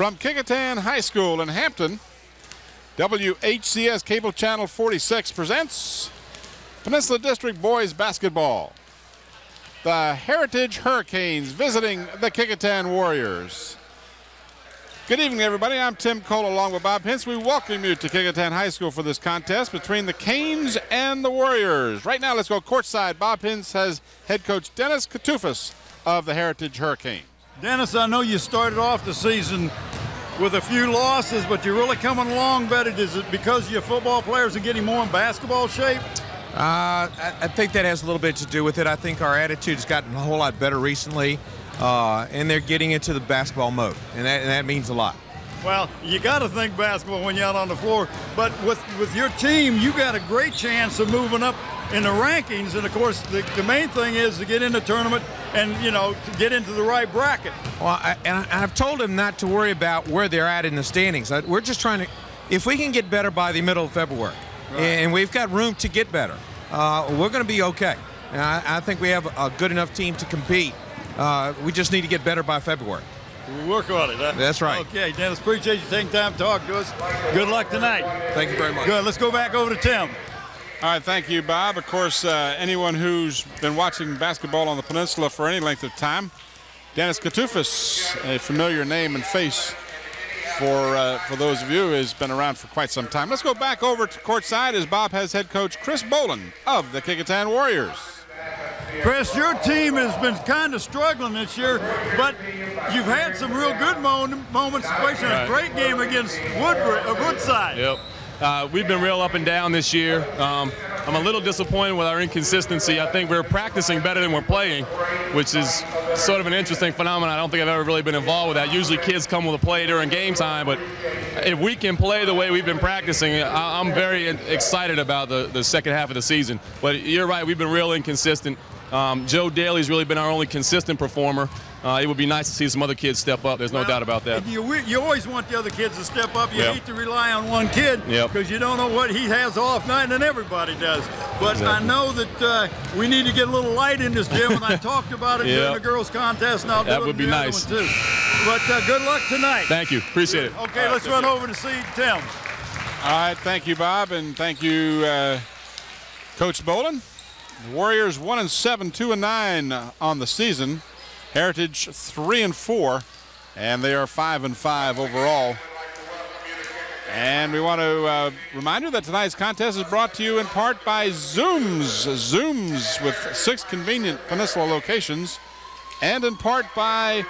From Kecoughtan High School in Hampton, WHCS Cable Channel 46 presents Peninsula District Boys Basketball. The Heritage Hurricanes visiting the Kecoughtan Warriors. Good evening, everybody. I'm Tim Cole along with Bob Hintz. We welcome you to Kecoughtan High School for this contest between the Canes and the Warriors. Right now, let's go courtside. Bob Hintz has head coach Dennis Katufas of the Heritage Hurricanes. Dennis, I know you started off the season with a few losses, but you're really coming along better. Is it because your football players are getting more in basketball shape? I think that has a little bit to do with it. I think our attitude's gotten a whole lot better recently, and they're getting into the basketball mode, and that means a lot. Well, you got to think basketball when you're out on the floor, but with your team, you got a great chance of moving up in the rankings, and of course the main thing is to get in the tournament and, you know, to get into the right bracket. Well, I've told them not to worry about where they're at in the standings. We're just trying to, if we can get better by the middle of February, right, and we've got room to get better, we're going to be okay. And I think we have a good enough team to compete. We just need to get better by February. We'll work on it. Huh? That's right. Okay, Dennis, appreciate you taking time to talk to us. Good luck tonight. Thank you very much. Good. Let's go back over to Tim. All right, thank you, Bob. Of course, anyone who's been watching basketball on the peninsula for any length of time, Dennis Katufas, a familiar name and face for those of you who has been around for quite some time. Let's go back over to courtside as Bob has head coach Chris Boland of the Kecoughtan Warriors. Chris, your team has been kind of struggling this year, but you've had some real good moments, especially a great game against Woodside. Yep. We've been real up and down this year. I'm a little disappointed with our inconsistency. I think we're practicing better than we're playing, which is sort of an interesting phenomenon. I don't think I've ever really been involved with that. Usually kids come with a play during game time, but if we can play the way we've been practicing, I'm very excited about the second half of the season. But you're right, we've been real inconsistent. Joe Daly's really been our only consistent performer. It would be nice to see some other kids step up. There's no doubt about that. You always want the other kids to step up. You hate to rely on one kid because you don't know what he has off night, and everybody does. But I know that we need to get a little light in this gym, and I talked about it during the girls' contest, and I'll do that it would be in the nice. other one too. But good luck tonight. Thank you. Appreciate it. Okay, let's run over to see Tim. All right, thank you, Bob, and thank you, Coach Boland. The Warriors 1-7, 2-9 on the season. Heritage 3-4, and they are 5-5 overall. And we want to remind you that tonight's contest is brought to you in part by Zooms. Zooms with 6 convenient peninsula locations, and in part by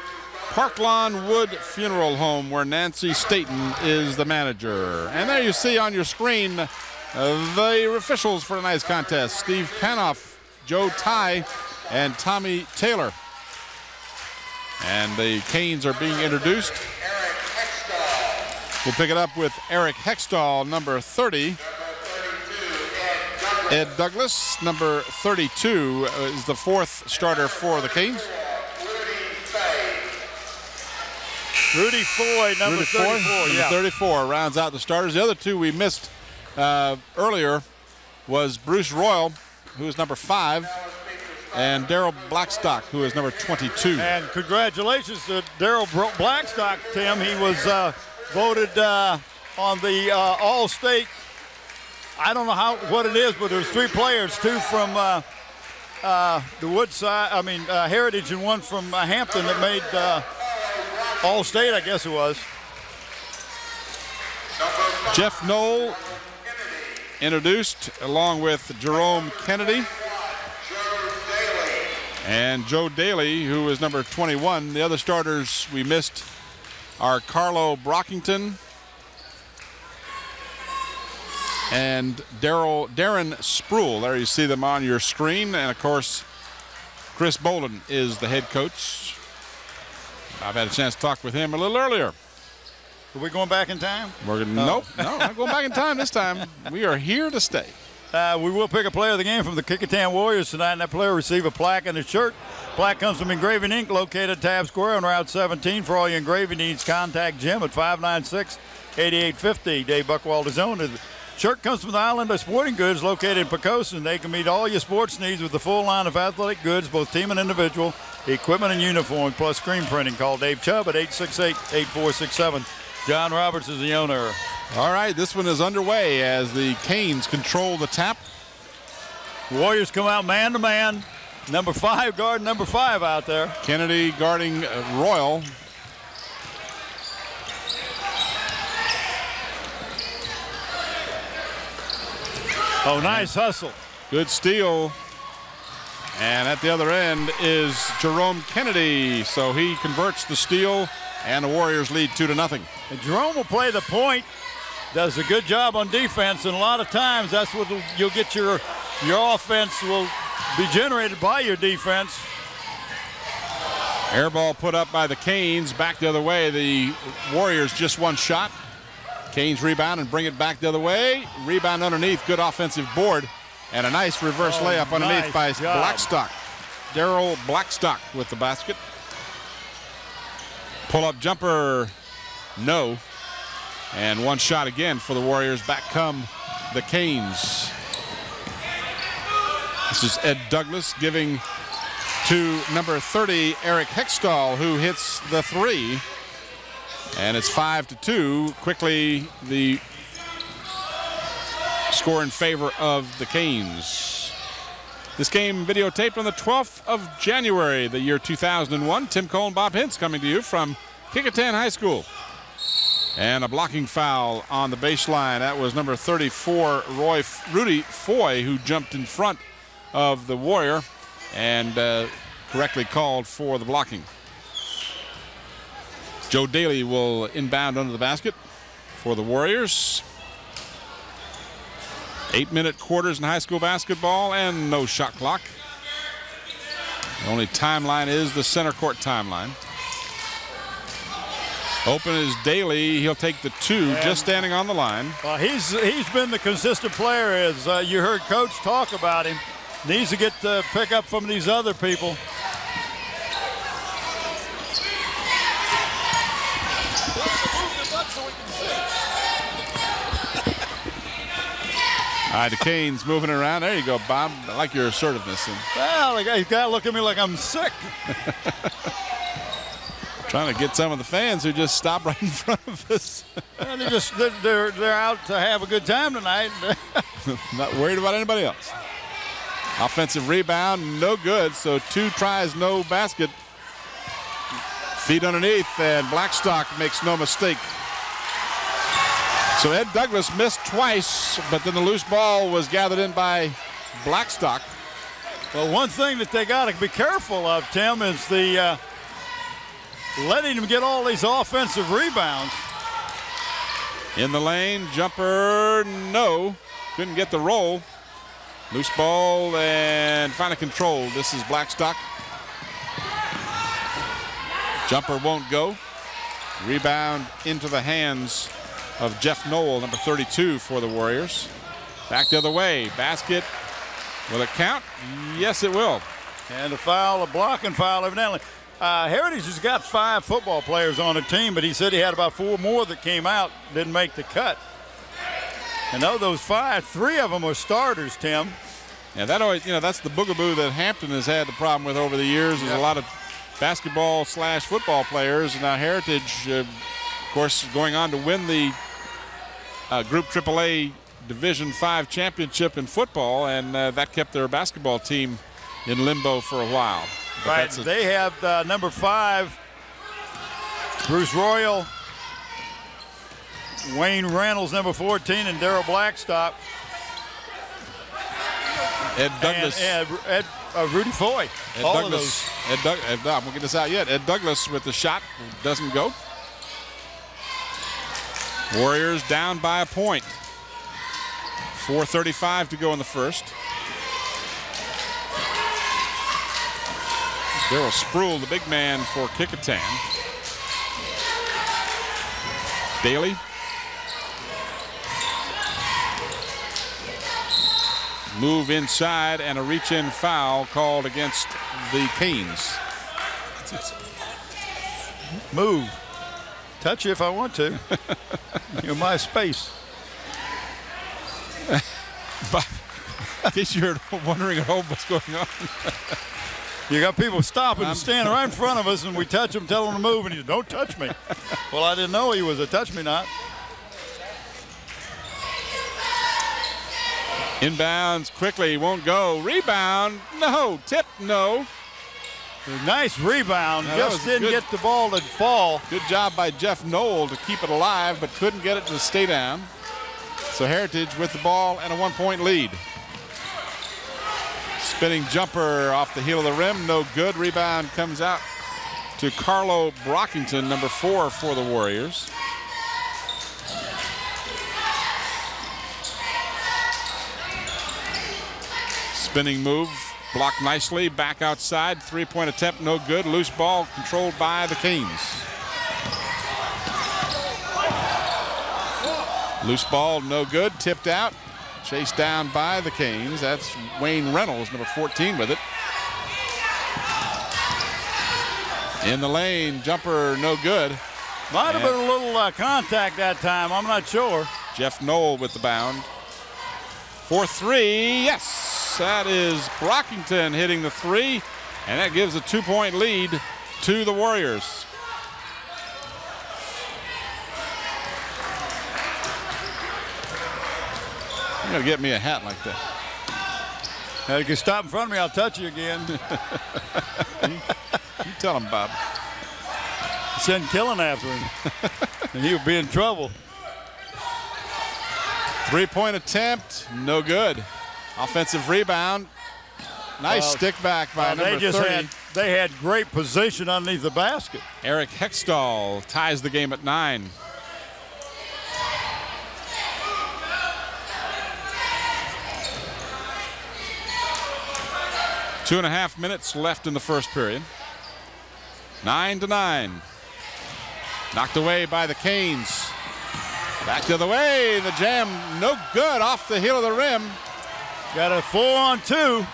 Parklawn Wood Funeral Home, where Nancy Staten is the manager. And there you see on your screen the officials for tonight's contest: Steve Panoff, Joe Ty, and Tommy Taylor. And the Canes are being introduced. We'll pick it up with Eric Hextall, number 30. Ed Douglas, number 32, is the 4th starter for the Canes. Rudy Foy, number 34, rounds out the starters. The other two we missed earlier was Bruce Royal, who is number 5, and Daryl Blackstock, who is number 22. And congratulations to Daryl Blackstock, Tim. He was voted on the All-State. I don't know what it is, but there's 3 players, 2 from the Woodside, Heritage, and 1 from Hampton that made All-State, I guess it was. Jeff Knoll introduced along with Jerome Kennedy. And Joe Daly, who is number 21. The other starters we missed are Carlo Brockington and Darren Spruill. There you see them on your screen. And, of course, Chris Boland is the head coach. I've had a chance to talk with him a little earlier. Are we going back in time? Nope, not going back in time this time. We are here to stay. We will pick a player of the game from the Kecoughtan Warriors tonight, and that player will receive a plaque and a shirt. Plaque comes from Engraving Inc., located at Tabb Square on Route 17. For all your engraving needs, contact Jim at 596-8850. Dave Buchwald is on. Shirt comes from the Island of Sporting Goods located in Poquoson. They can meet all your sports needs with the full line of athletic goods, both team and individual, equipment and uniform, plus screen printing. Call Dave Chubb at 868-8467. John Roberts is the owner. All right, this one is underway as the Canes control the tap. Warriors come out man to man. Number 5 guarding number 5 out there. Kennedy guarding Royal. Oh, nice hustle. Good steal. And at the other end is Jerome Kennedy. So he converts the steal, and the Warriors lead 2-0. And Jerome will play the point. Does a good job on defense, and a lot of times that's what you'll get your offense will be generated by your defense. Air ball put up by the Canes. Back the other way. The Warriors just one shot. Canes rebound and bring it back the other way. Rebound underneath. Good offensive board. And a nice reverse layup underneath by Blackstock. Daryl Blackstock with the basket. Pull-up jumper, no. And one shot again for the Warriors. Back come the Canes. This is Ed Douglas giving to number 30, Eric Hextall, who hits the 3. And it's 5-2. Quickly, the score in favor of the Canes. This game videotaped on the 12th of January, the year 2001. Tim Cole and Bob Hintz coming to you from Kecoughtan High School. And a blocking foul on the baseline. That was number 34, Rudy Foy, who jumped in front of the Warrior and correctly called for the blocking. Joe Daly will inbound under the basket for the Warriors. 8-minute quarters in high school basketball and no shot clock. The only timeline is the center court timeline. Open is Daly. He'll take the 2, just standing on the line. Well, he's been the consistent player, as you heard Coach talk about him. Needs to get the pick up from these other people. All right, the Canes moving around. There you go, Bob. I like your assertiveness. Well, you got to look at me like I'm sick. Trying to get some of the fans who just stop right in front of us. Well, they're out to have a good time tonight. Not worried about anybody else. Offensive rebound, no good. So 2 tries, no basket. Feet underneath, and Blackstock makes no mistake. So Ed Douglas missed twice, but then the loose ball was gathered in by Blackstock. Well, one thing that they got to be careful of, Tim, is the letting him get all these offensive rebounds. In the lane, jumper, no. Couldn't get the roll. Loose ball and finally controlled. This is Blackstock. Jumper won't go. Rebound into the hands of Jeff Knoll, number 32 for the Warriors. Back the other way. Basket. Will it count? Yes, it will. And a foul, a blocking foul, evidently. Heritage has got 5 football players on the team, but he said he had about 4 more that came out, didn't make the cut. And of those 5, 3 of them are starters, Tim. Yeah, that always, that's the boogaboo that Hampton has had the problem with over the years. There's a lot of basketball/football players. And now Heritage, of course, going on to win the Group AAA Division V championship in football, and that kept their basketball team in limbo for a while. But right, they have number 5, Bruce Royal, Wayne Reynolds, number 14, and Daryl Blackstock. Ed Douglas. And Rudy Foy. Ed all Douglas. of those. I won't get this out yet. Ed Douglas with the shot. Doesn't go. Warriors down by a point. 4:35 to go in the first. Daryl Spruill, the big man for Kecoughtan. Daly. Move inside and a reach-in foul called against the Canes. Move. Touch you if I want to. You're my space. But in case you're wondering at home what's going on. You got people stopping and standing right in front of us, and we touch them, tell them to move, and he don't touch me. Well, I didn't know he was a touch me not. Inbounds quickly, won't go. Rebound, no. Tip, no. Nice rebound. Now, just didn't get the ball to fall. Good job by Jeff Knoll to keep it alive, but couldn't get it to stay down. So Heritage with the ball and a 1-point lead. Spinning jumper off the heel of the rim, no good. Rebound comes out to Carlo Brockington, number 4 for the Warriors. Spinning move, blocked nicely, back outside, three-point attempt, no good. Loose ball controlled by the Canes. Loose ball, no good, tipped out. Chased down by the Canes. That's Wayne Reynolds, number 14, with it. In the lane, jumper, no good. Might have been a little contact that time. I'm not sure. Jeff Knoll with the bound. For three, yes. That is Brockington hitting the three, and that gives a 2-point lead to the Warriors. You gotta get me a hat like that. Now you can stop in front of me, I'll touch you again. You tell him, Bob. Send Killen after him, and he would be in trouble. Three-point attempt, no good. Offensive rebound. Nice stick back by number 30. They had great position underneath the basket. Eric Hextall ties the game at 9. Two and a half minutes left in the first period. 9-9. Knocked away by the Canes. Back to the way, the jam, no good, off the heel of the rim. Got a 4-on-2.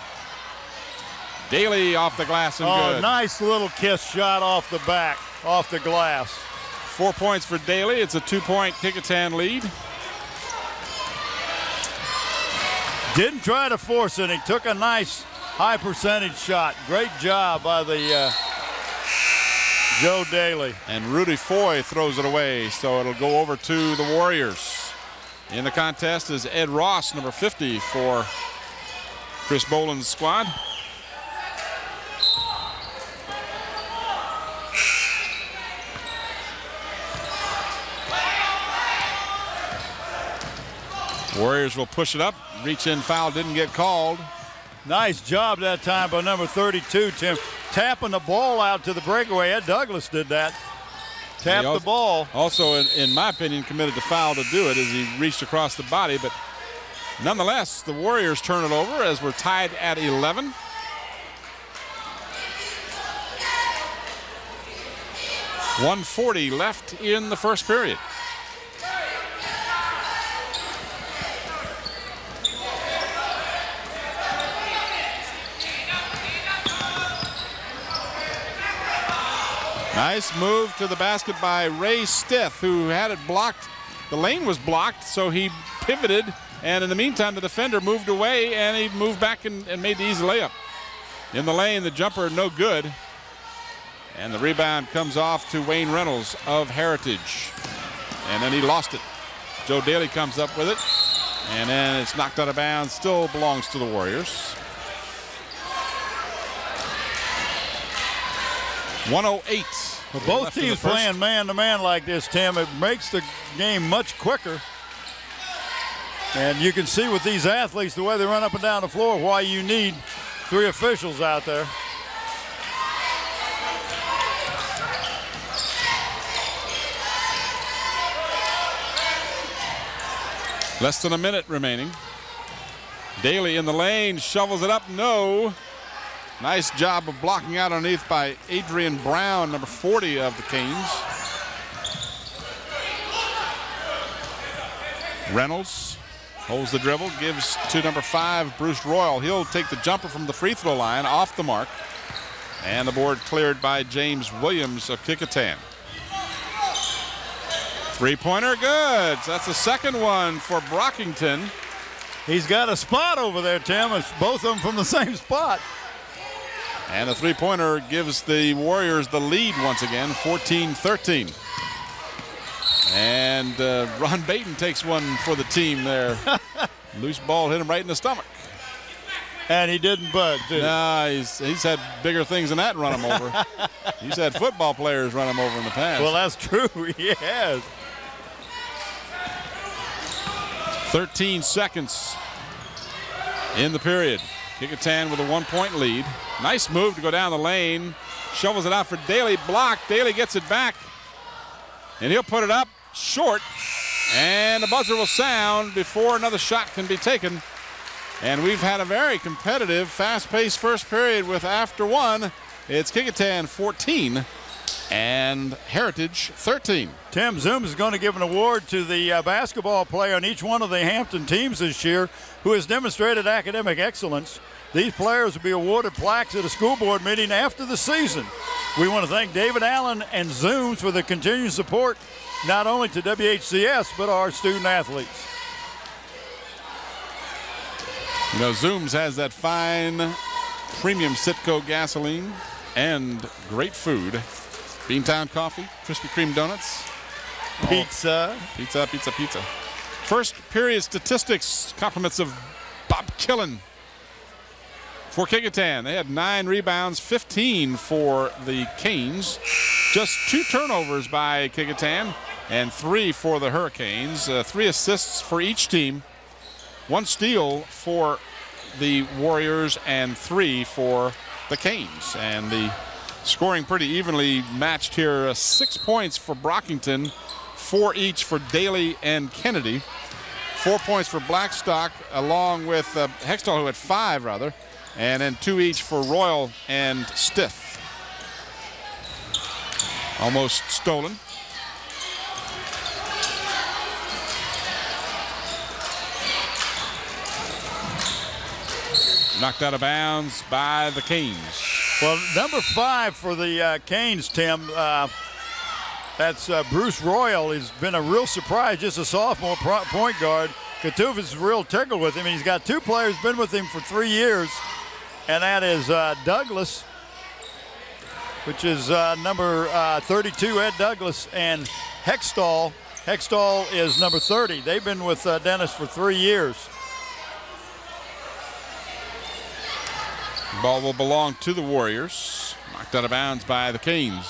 Daly off the glass and good. Nice little kiss shot off the back, off the glass. 4 points for Daly. It's a 2-point Kecoughtan lead. Didn't try to force it. He took a nice high percentage shot. Great job by the Joe Daly. And Rudy Foy throws it away, so it'll go over to the Warriors. In the contest is Ed Ross, number 50 for Chris Boland's squad. Warriors will push it up. Reach in foul didn't get called. Nice job that time by number 32, Tim. Tapping the ball out to the breakaway. Ed Douglas did that. Tapped the ball. Also, in my opinion, committed the foul to do it as he reached across the body. But nonetheless, the Warriors turn it over as we're tied at 11. .140 left in the first period. Nice move to the basket by Ray Stith, who had it blocked. The lane was blocked, so he pivoted, and in the meantime, the defender moved away, and he moved back and made the easy layup. In the lane, the jumper no good, and the rebound comes off to Wayne Reynolds of Heritage, and then he lost it. Joe Daly comes up with it, and then it's knocked out of bounds. Still belongs to the Warriors. 1:08. Well, both teams playing man-to-man like this, Tim, it makes the game much quicker. And you can see with these athletes, the way they run up and down the floor, why you need 3 officials out there. Less than a minute remaining. Daly in the lane, shovels it up, no. Nice job of blocking out underneath by Adrian Brown, number 40 of the Canes. Reynolds holds the dribble, gives to number 5, Bruce Royal. He'll take the jumper from the free throw line, off the mark. And the board cleared by James Williams of Kecoughtan. Three-pointer good. So that's the second one for Brockington. He's got a spot over there, Tim. It's both of them from the same spot. And a three-pointer gives the Warriors the lead once again, 14-13. And Ron Baton takes one for the team there. Loose ball hit him right in the stomach. And he didn't budge, did he? Nah, he's had bigger things than that run him over. He's had football players run him over in the past. Well, that's true. He has. 13 seconds in the period. Kecoughtan with a 1-point lead. Nice move to go down the lane. Shovels it out for Daly. Block. Daly gets it back. And he'll put it up short. And the buzzer will sound before another shot can be taken. And we've had a very competitive, fast-paced first period with after one. It's Kecoughtan 14 and Heritage 13. Tim Zoom is going to give an award to the basketball player on each one of the Hampton teams this year who has demonstrated academic excellence. These players will be awarded plaques at a school board meeting after the season. We want to thank David Allen and Zooms for the continued support, not only to WHCS, but our student athletes. You know, Zooms has that fine premium Citgo gasoline and great food. Beantown coffee, Krispy Kreme donuts. Pizza. Pizza. First period statistics, compliments of Bob Killen for Kecoughtan. They had 9 rebounds, 15 for the Canes. Just 2 turnovers by Kecoughtan and 3 for the Hurricanes. 3 assists for each team. 1 steal for the Warriors and 3 for the Canes. And the scoring pretty evenly matched here. 6 points for Brockington, 4 each for Daly and Kennedy. 4 points for Blackstock, along with Hextall, who had 5 rather, and then 2 each for Royal and Stiff. Almost stolen. Knocked out of bounds by the Canes. Well, number 5 for the Canes, Tim, that's Bruce Royal. He's been a real surprise, just a sophomore point guard. Katufis real tickled with him. He's got 2 players been with him for 3 years, and that is Douglas, which is number 32, Ed Douglas, and Hextall. Hextall is number 30. They've been with Dennis for 3 years. Ball will belong to the Warriors. Knocked out of bounds by the Canes.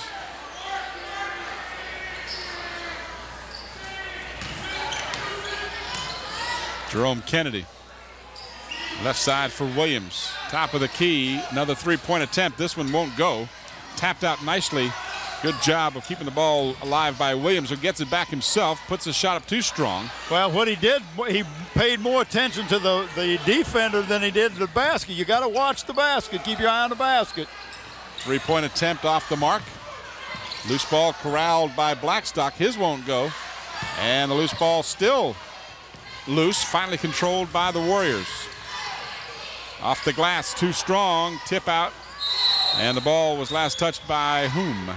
Jerome Kennedy. Left side for Williams. Top of the key. Another 3-point attempt. This one won't go. Tapped out nicely. Good job of keeping the ball alive by Williams, who gets it back himself. Puts the shot up too strong. Well, what he did, he paid more attention to the defender than he did to the basket. You got to watch the basket. Keep your eye on the basket. 3-point attempt off the mark. Loose ball corralled by Blackstock. His won't go. And the loose ball still loose. Finally controlled by the Warriors. Off the glass, too strong. Tip out. And the ball was last touched by whom?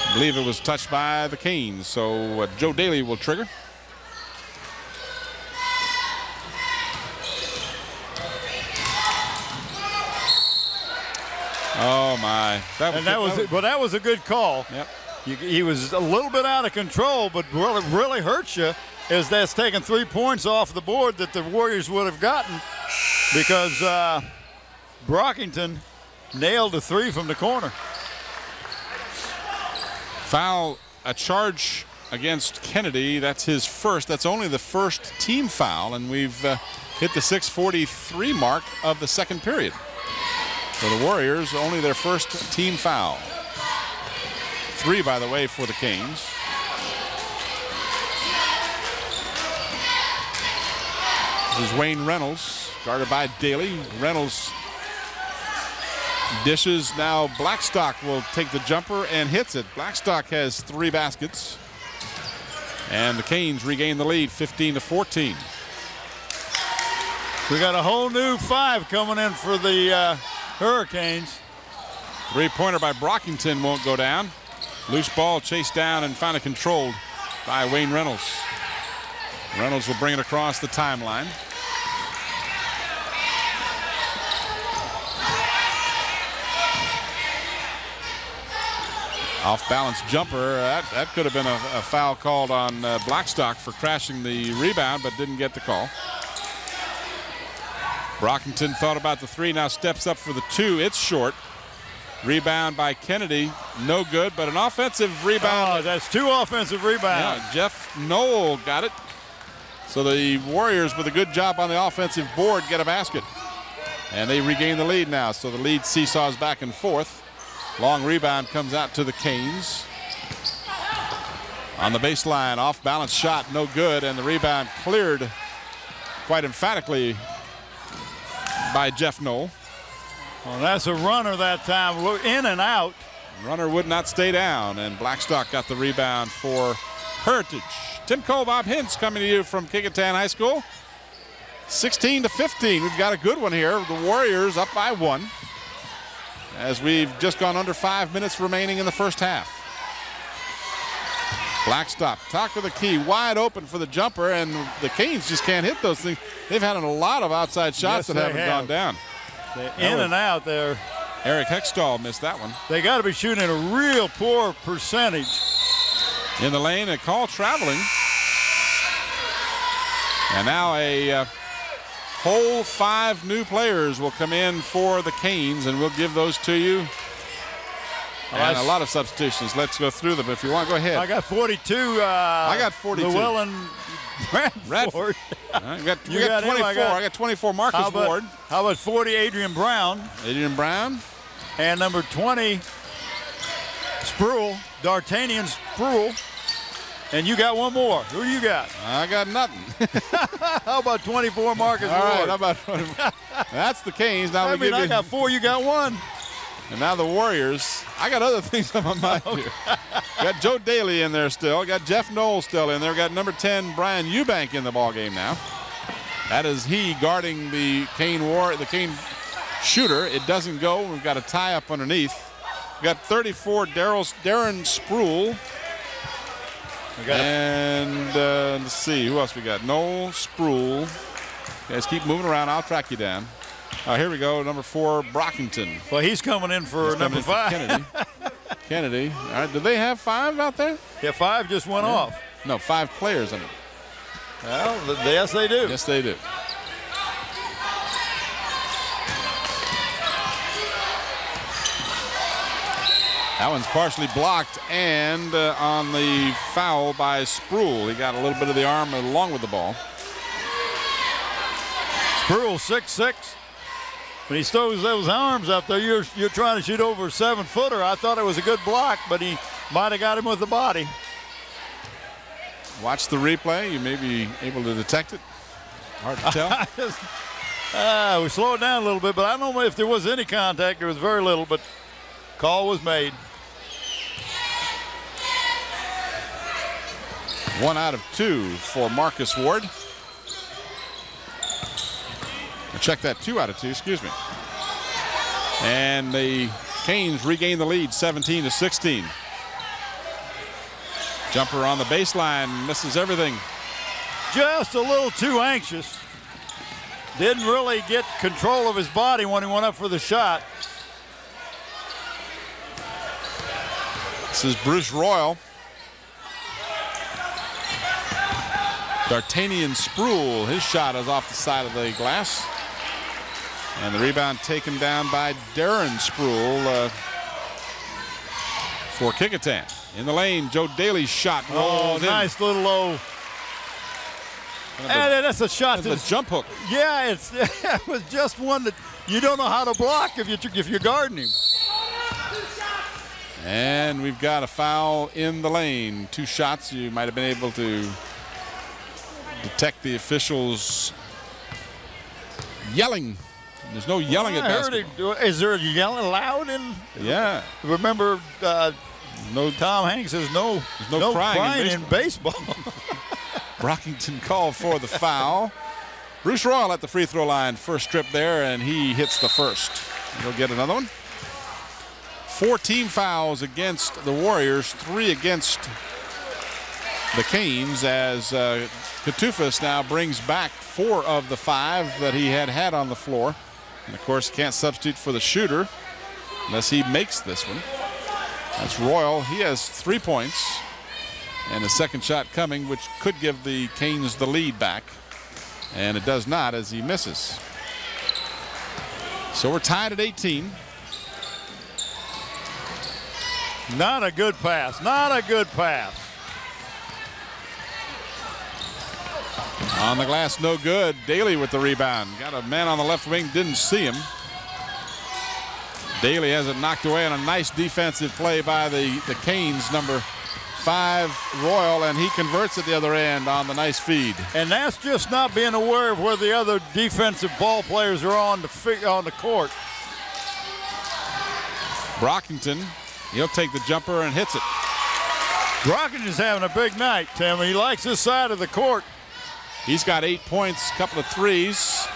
I believe it was touched by the Canes. So Joe Daly will trigger. Oh my! That was a good call. Yep. He was a little bit out of control, but what really hurts you is that's taking 3 points off the board that the Warriors would have gotten, because Brockington nailed a 3 from the corner. Foul, a charge against Kennedy. That's his first. That's only the first team foul, and we've hit the 6:43 mark of the second period. For the Warriors, only their first team foul. 3, by the way, for the Canes. This is Wayne Reynolds, guarded by Daly. Reynolds dishes. Now Blackstock will take the jumper and hits it. Blackstock has 3 baskets. And the Canes regain the lead, 15-14. We got a whole new 5 coming in for the Hurricanes. 3-pointer by Brockington won't go down. Loose ball chased down and finally controlled by Wayne Reynolds. Reynolds will bring it across the timeline. Off-balance jumper. That could have been a foul called on Blackstock for crashing the rebound, but didn't get the call. Brockington thought about the three, now steps up for the two. It's short. Rebound by Kennedy, no good, but an offensive rebound. Oh, that's two offensive rebounds. Yeah, Jeff Knoll got it. So the Warriors, with a good job on the offensive board, get a basket. And they regain the lead now, so the lead seesaws back and forth. Long rebound comes out to the Canes. On the baseline, off-balance shot, no good, and the rebound cleared quite emphatically by Jeff Knoll. Well, that's a runner that time, in and out. Runner would not stay down, and Blackstock got the rebound for Heritage. Tim Cole, Bob Hintz coming to you from Kecoughtan High School. 16-15, we've got a good one here. The Warriors up by 1. As we've just gone under 5 minutes remaining in the first half. Blackstock, top of the key, wide open for the jumper, and the Canes just can't hit those things. They've had a lot of outside shots that haven't gone down. In and out there. Eric Hextall missed that one. They got to be shooting at a real poor percentage. In the lane, a call traveling. And now a whole 5 new players will come in for the Canes, and we'll give those to you. And a lot of substitutions. Let's go through them if you want. Go ahead. I got 42. I got 42. Llewellyn Bradford. You got 24. I got 24 Marcus Ward. How about 40 Adrian Brown? Adrian Brown. And number 20 Spruill, D'Artagnan Spruill. And you got one more. Who do you got? I got nothing. How about 24 Marcus Ward? All right, how about 24? That's the Canes. Now I got 4, you got 1. And now the Warriors. I got other things on my mind here. Got Joe Daly in there still. Got Jeff Knoll still in there. Got number 10 Brian Eubank in the ball game now. That is he guarding the Cane shooter. It doesn't go. We've got a tie up underneath. We got 34 Darren Spruill. And let's see who else we got. Knoll, Spruill. You guys keep moving around. I'll track you down. Here we go, number 4, Brockington. Well, he's coming in for number 5. Kennedy. Kennedy. All right, do they have 5 out there? Yeah, 5 just went off. No, 5 players in it. Well, yes, they do. Yes, they do. That one's partially blocked, and on the foul by Spruill. He got a little bit of the arm along with the ball. Spruill, 6'6". When he stows those arms up there, you're trying to shoot over a 7-footer. I thought it was a good block, but he might have got him with the body. Watch the replay. You may be able to detect it. Hard to tell. We slowed down a little bit, but I don't know if there was any contact. There was very little, but call was made. 1 out of 2 for Marcus Ward. Check that, 2 out of 2, excuse me. And the Canes regain the lead, 17-16. Jumper on the baseline, misses everything. Just a little too anxious. Didn't really get control of his body when he went up for the shot. This is Bruce Royal. D'Artagnan Spruill, his shot is off the side of the glass. And the rebound taken down by Darren Spruill for Kecoughtan. In the lane, Joe Daly's shot rolls in. Nice little low. And that's a shot. That's a jump hook. Yeah, it was just one that you don't know how to block if you're guarding him. And we've got a foul in the lane. 2 shots. You might have been able to detect the officials yelling. There's no yelling at basketball. Is there yelling loud in? Yeah. Remember, Tom Hanks says no crying in baseball. Brockington called for the foul. Bruce Royal at the free throw line. First trip there, and he hits the first. He'll get another one. 4 team fouls against the Warriors, 3 against the Canes, as Katufas now brings back 4 of the 5 that he had on the floor. And, of course, can't substitute for the shooter unless he makes this one. That's Royal. He has 3 points. And a second shot coming, which could give the Canes the lead back. And it does not as he misses. So we're tied at 18. Not a good pass. Not a good pass. On the glass, no good. Daly with the rebound. Got a man on the left wing, didn't see him. Daly has it knocked away on a nice defensive play by the Canes, number 5, Royal, and he converts at the other end on the nice feed. And that's just not being aware of where the other defensive ball players are on the court. Brockington, he'll take the jumper and hits it. Brockington's having a big night, Tim. He likes this side of the court. He's got 8 points, couple of threes.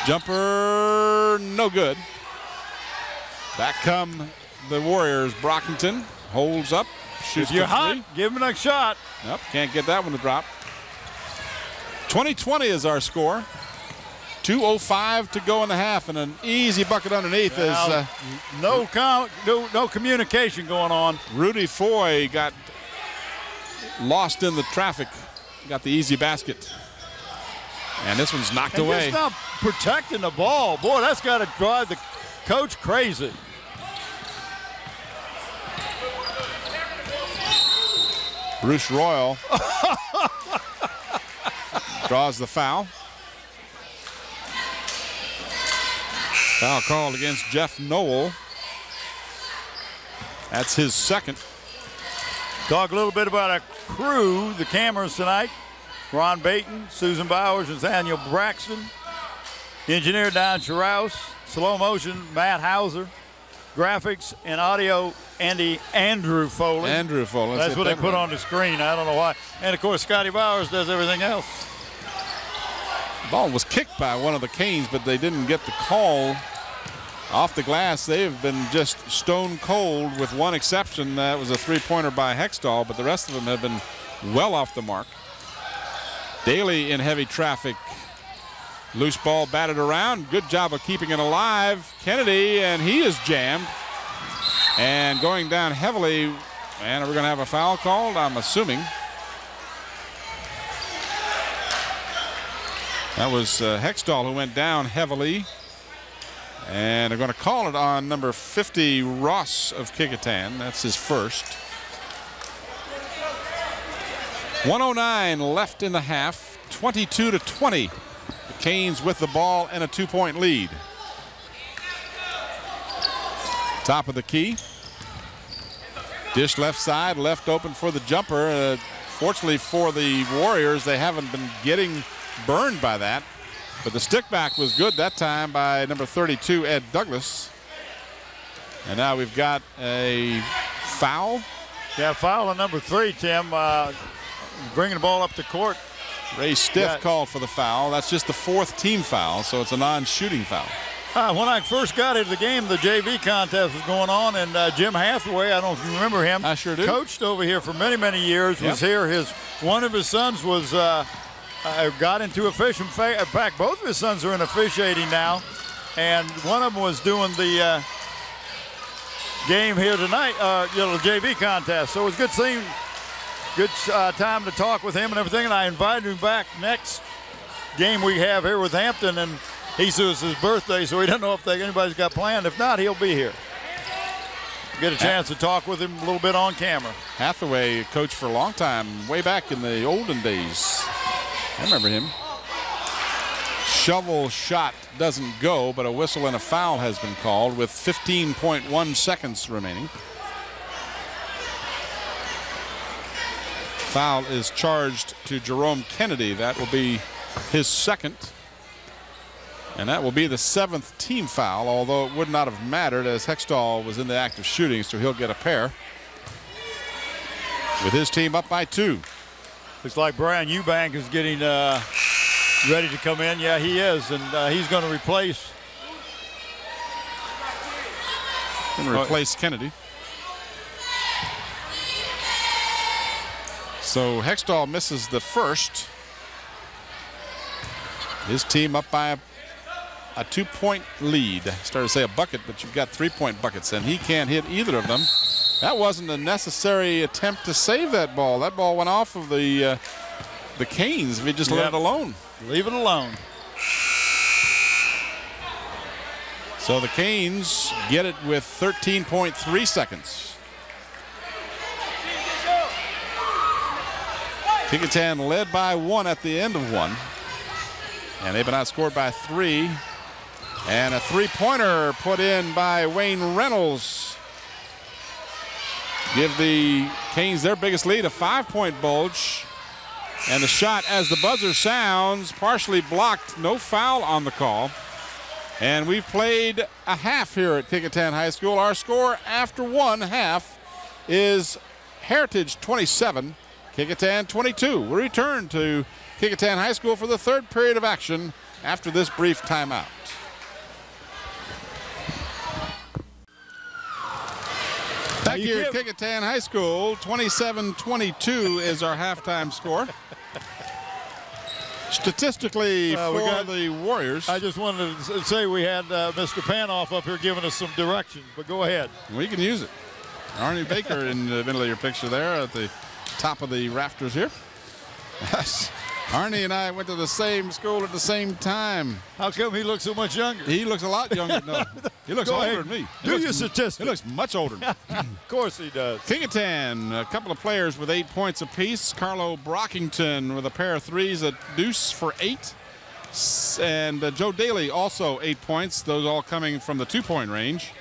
Jumper, no good. Back come the Warriors. Brockington holds up, shoots If you're the hot, three. give him a shot. Nope, can't get that one to drop. 20-20 is our score. 2:05 to go in the half, and an easy bucket underneath Well, no communication going on. Rudy Foy got lost in the traffic. Got the easy basket. And this one's knocked And away. just not protecting the ball. Boy, that's got to drive the coach crazy. Bruce Royal draws the foul. Foul called against Jeff Noel. That's his second. Talk a little bit about our crew, the cameras tonight. Ron Baton, Susan Bowers, Nathaniel Braxton. Engineer Don Scharouse. Slow motion, Matt Hauser. Graphics and audio, Andrew Foley. Andrew Foley. That's what they put on the screen. I don't know why. And, of course, Scotty Bowers does everything else. The ball was kicked by one of the Canes, but they didn't get the call off the glass. They've been just stone cold with one exception. That was a three-pointer by Hextall, but the rest of them have been well off the mark. Daly in heavy traffic. Loose ball batted around. Good job of keeping it alive. Kennedy, and he is jammed. And going down heavily. And are we going to have a foul called? I'm assuming. That was Hextall who went down heavily. And they're going to call it on number 50, Ross of Kecoughtan. That's his first. 1:09 left in the half. 22-20. The Canes with the ball and a 2-point lead. Top of the key. Dish left side, left open for the jumper. Fortunately for the Warriors, they haven't been getting burned by that. But the stick back was good that time by number 32, Ed Douglas. And now we've got a foul. Yeah, foul on number 3, Tim. Bringing the ball up the court. Ray Stiff called for the foul. That's just the 4th team foul, so it's a non-shooting foul. When I first got into the game, the JV contest was going on, and Jim Hathaway, I don't know if you remember him. I sure do. Coached over here for many, many years. Was here. One of his sons was got into officiating. In fact, both of his sons are in officiating now, and one of them was doing the game here tonight, the JV contest. So it was good seeing. Good time to talk with him and everything, and I invited him back next game we have here with Hampton, and he says it's his birthday, so we don't know if anybody's got planned. If not, he'll be here. Get a chance to talk with him a little bit on camera. Hathaway coached for a long time, way back in the olden days. I remember him. Shovel shot doesn't go, but a whistle and a foul has been called with 15.1 seconds remaining. Foul is charged to Jerome Kennedy. That will be his second. And that will be the 7th team foul, although it would not have mattered as Hextall was in the act of shooting, so he'll get a pair. With his team up by 2. Looks like Brian Eubank is getting ready to come in. Yeah, he is, and he's going to replace. Kennedy. So Hextall misses the first. His team up by a 2-point lead. Started to say a bucket, but you've got 3-point buckets, and he can't hit either of them. That wasn't a necessary attempt to save that ball. That ball went off of the Canes if he just let it alone. Leave it alone. So the Canes get it with 13.3 seconds. Kecoughtan led by 1 at the end of 1. And they've been outscored by 3. And a 3-pointer put in by Wayne Reynolds. Give the Canes their biggest lead, a 5-point bulge. And the shot, as the buzzer sounds, partially blocked. No foul on the call. And we've played a half here at Kecoughtan High School. Our score after 1 half is Heritage 27, Kecoughtan 22. We return to Kecoughtan High School for the 3rd period of action after this brief timeout. Back here at Kecoughtan High School, 27-22 is our halftime score. Statistically for the Warriors. I just wanted to say we had Mr. Panoff up here giving us some directions, but go ahead. We can use it. Arnie Baker in the middle of your picture there at the top of the rafters here. Arnie and I went to the same school at the same time. How come he looks so much younger? He looks a lot younger. No, he looks older than me. Do your statistics. He looks much older. Of course he does. Kecoughtan, a couple of players with 8 points apiece. Carlo Brockington with a pair of threes, a deuce for 8. And Joe Daly also 8 points, those all coming from the 2-point range.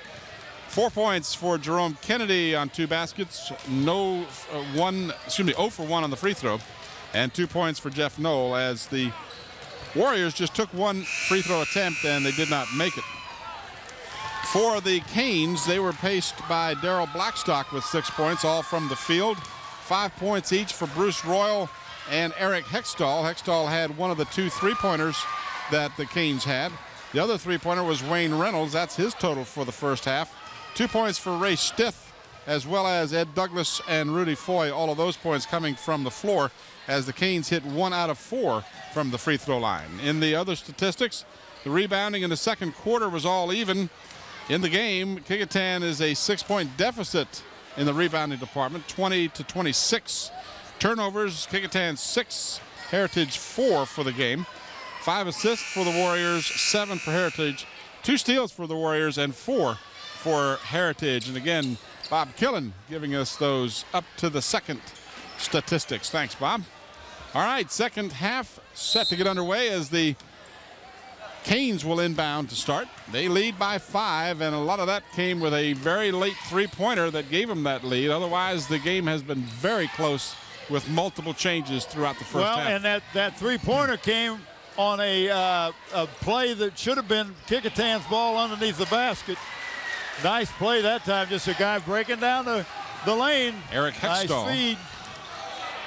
4 points for Jerome Kennedy on 2 baskets. 0 for 1 on the free throw. And 2 points for Jeff Knoll, as the Warriors just took 1 free throw attempt and they did not make it. For the Canes, they were paced by Daryl Blackstock with 6 points, all from the field. 5 points each for Bruce Royal and Eric Hextall. Hextall had one of the 2 3-pointers that the Canes had. The other 3-pointer was Wayne Reynolds. That's his total for the first half. 2 points for Ray Stith, as well as Ed Douglas and Rudy Foy. All of those points coming from the floor, as the Canes hit 1 out of 4 from the free throw line. In the other statistics, the rebounding in the second quarter was all even. In the game, Kecoughtan is a 6-point deficit in the rebounding department, 20-26. Turnovers, Kecoughtan 6, Heritage 4 for the game. 5 assists for the Warriors, 7 for Heritage, 2 steals for the Warriors, and 4 for Heritage. And again, Bob Killen giving us those up to the second statistics. Thanks, Bob. All right, second half set to get underway as the Canes will inbound to start. They lead by 5, and a lot of that came with a very late 3-pointer that gave them that lead. Otherwise, the game has been very close with multiple changes throughout the first half. Well, and that 3-pointer came on a play that should have been Kecoughtan's ball underneath the basket. Nice play that time, just a guy breaking down the lane. Eric Hextall. Nice feed.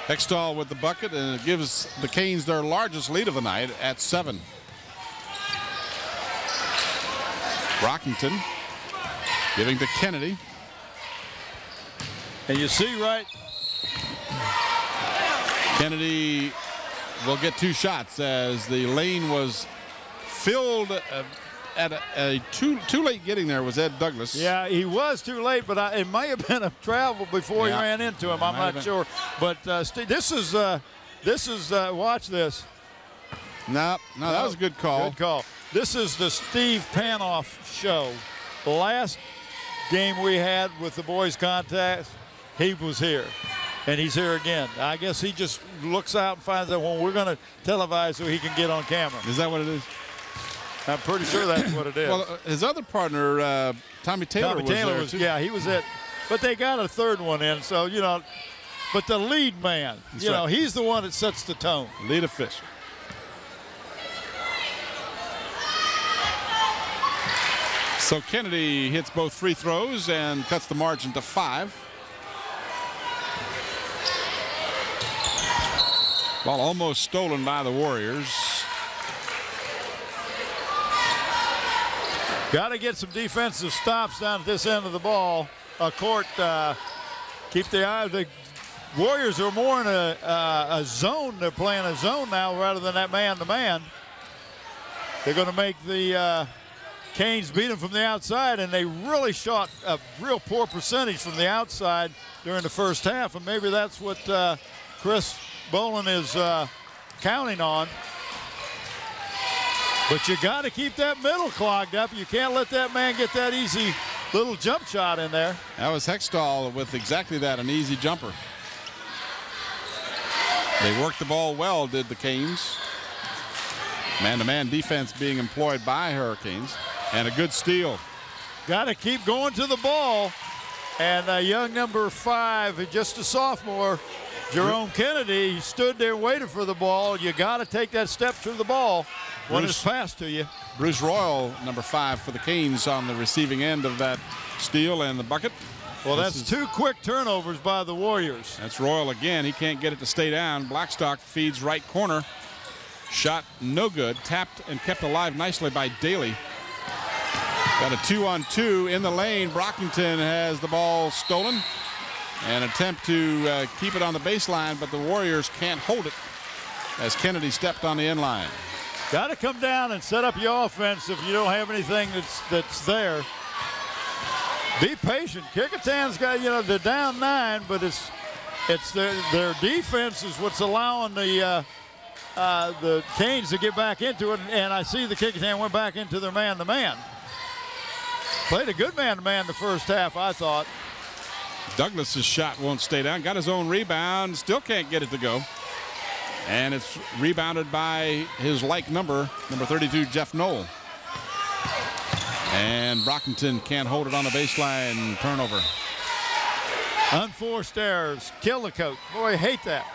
Hextall with the bucket, and it gives the Canes their largest lead of the night at 7. Brockington giving to Kennedy. And you see right. Kennedy will get 2 shots as the lane was filled at a too late getting there was Ed Douglas. Yeah, he was too late, but it may have been a travel before he ran into him. I'm not sure. But Steve, this is watch this. No, that was a good call. Good call. This is the Steve Panoff show. The last game we had with the boys contest, he was here. And he's here again. I guess he just looks out and finds out, well, we're going to televise so he can get on camera. Is that what it is? I'm pretty sure that's what it is. Well, his other partner, Tommy Taylor, was there too. Yeah, he was it. But they got a third one in, so, you know. But the lead man, you know, he's the one that sets the tone. Lead official. So Kennedy hits both free throws and cuts the margin to 5. Ball almost stolen by the Warriors. Got to get some defensive stops down at this end of the ball. Court, keep the eye. The Warriors are more in a zone. They're playing a zone now rather than that man-to-man. They're going to make the Canes beat them from the outside, and they really shot a real poor percentage from the outside during the first half, and maybe that's what Chris Bolin is counting on. But you got to keep that middle clogged up. You can't let that man get that easy little jump shot in there. That was Hextall with exactly that, an easy jumper. They worked the ball well, did the Canes. Man-to-man defense being employed by Hurricanes, and a good steal. Got to keep going to the ball. And young number 5, just a sophomore, Jerome Kennedy, stood there waiting for the ball. You got to take that step to the ball when it's passed to you. Bruce Royal, number 5 for the Canes, on the receiving end of that steal and the bucket. Well, that's 2 quick turnovers by the Warriors. That's Royal again. He can't get it to stay down. Blackstock feeds right corner. Shot no good. Tapped and kept alive nicely by Daly. Got a 2-on-2 in the lane. Brockington has the ball stolen. An attempt to keep it on the baseline, but the Warriors can't hold it as Kennedy stepped on the end line. Got to come down and set up your offense if you don't have anything that's there. Be patient. Kecoughtan's got, they're down 9, but it's their defense is what's allowing the Canes to get back into it, and I see the Kecoughtan went back into their man-to-man. Played a good man-to-man the first half, I thought. Douglas's shot won't stay down. Got his own rebound. Still can't get it to go. And it's rebounded by his number 32, Jeff Knoll. And Brockington can't hold it on the baseline. Turnover. Unforced errors. Kill the coach. Boy, I hate that.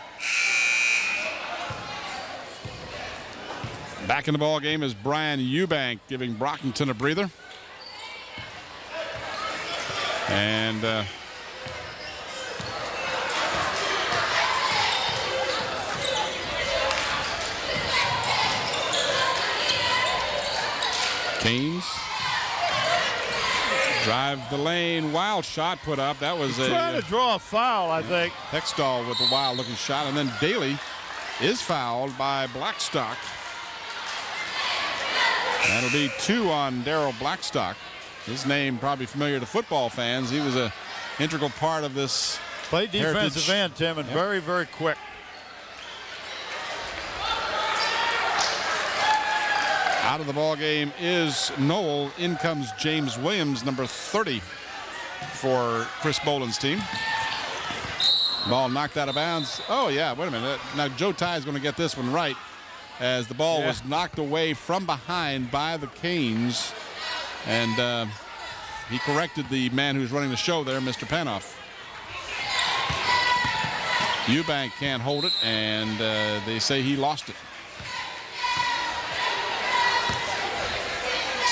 Back in the ball game is Brian Eubank, giving Brockington a breather. And Canes drive the lane. Wild shot put up. That was trying to draw a foul, I think. Hextall with a wild looking shot, and then Daly is fouled by Blackstock. That'll be 2 on Daryl Blackstock. His name probably familiar to football fans. He was an integral part of this. Played defensive end, Tim, and very, very quick. Out of the ball game is Knoll. In comes James Williams, number 30 for Chris Bolin's team. Ball knocked out of bounds. Oh, yeah, wait a minute. Now Joe Ty is going to get this one right, as the ball was knocked away from behind by the Canes. And he corrected the man who's running the show there, Mr. Panoff. Eubank can't hold it, and they say he lost it.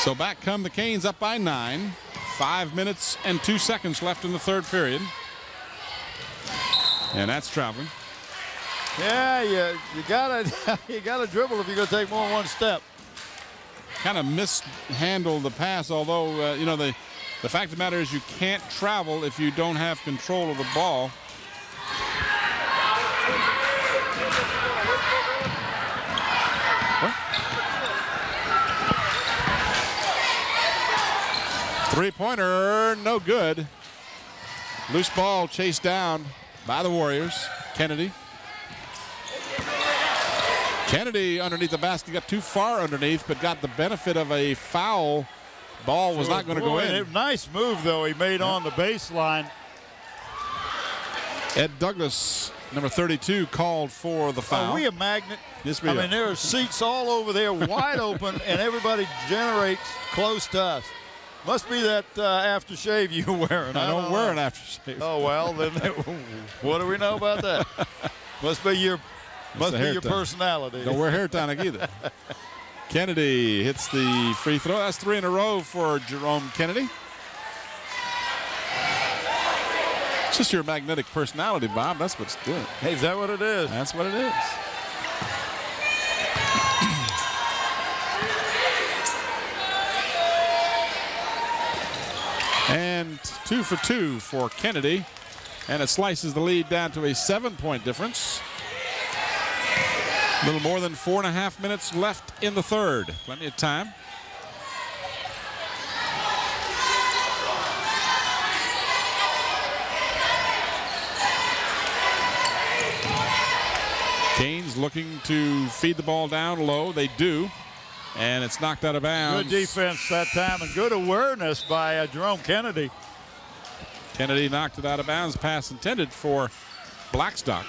So back come the Canes, up by 9. 5 minutes and 2 seconds left in the third period. And that's traveling. Yeah, you gotta dribble if you're gonna take more than one step. Kind of mishandled the pass, although the fact of the matter is you can't travel if you don't have control of the ball. What? Three-pointer, no good. Loose ball chased down by the Warriors. Kennedy underneath the basket, got too far underneath, but got the benefit of a foul. Ball was not going to go in. Nice move, though, he made on the baseline. Ed Douglas, number 32, called for the foul. Are we a magnet? Yes, we are. I mean, there are seats all over there wide open, and everybody generates close to us. Must be that aftershave you're wearing. I don't wear an aftershave. Oh, well, then what do we know about that? Must be your personality. Don't wear hair tonic either. Kennedy hits the free throw. That's 3 in a row for Jerome Kennedy. It's just your magnetic personality, Bob. That's what's doing. Hey, is that what it is? That's what it is. And 2 for 2 for Kennedy. And it slices the lead down to a 7-point difference. A little more than 4.5 minutes left in the third. Plenty of time. Canes looking to feed the ball down low. They do. And it's knocked out of bounds. Good defense that time and good awareness by Jerome Kennedy. Kennedy knocked it out of bounds. Pass intended for Blackstock.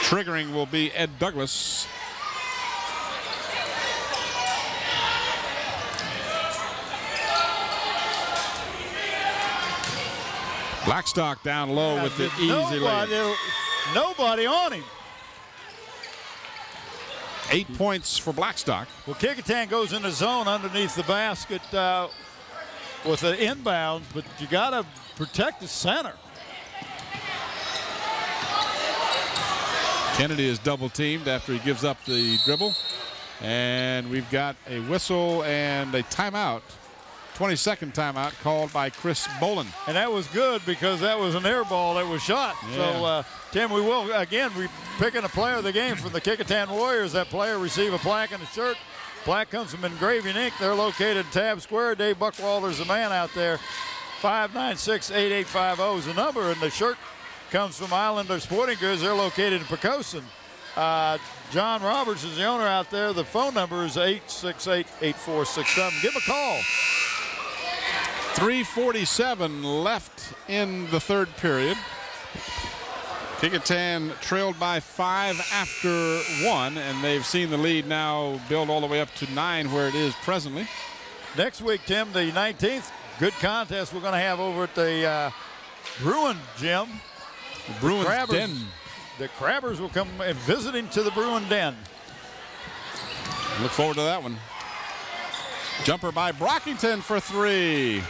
Triggering will be Ed Douglas. Blackstock down low with the easy lead. Nobody on him. 8 points for Blackstock. Well, Kecoughtan goes in the zone underneath the basket with an inbounds, but you got to protect the center. Kennedy is double teamed after he gives up the dribble. And we've got a whistle and a timeout. 22nd timeout called by Chris Bolin. And that was good because that was an air ball that was shot. Yeah. So, Tim, we will, again, we picking a player of the game from the Kecoughtan Warriors. That player receive a plaque and a shirt. Plaque comes from Engraving Inc. They're located in Tab Square. Dave Buckwalter's the man out there. 596-8850 is the number, and the shirt comes from Islander Sporting Goods. They're located in Poquoson. John Roberts is the owner out there. The phone number is 868-8467. Give a call. 3:47 left in the third period. Kecoughtan trailed by 5 after 1, and they've seen the lead now build all the way up to 9 where it is presently. Next week, Tim, the 19th, good contest we're going to have over at the Bruin Gym. The Bruins Crabbers, Den. The Crabbers will come and visiting to the Bruin Den. Look forward to that one. Jumper by Brockington for 3.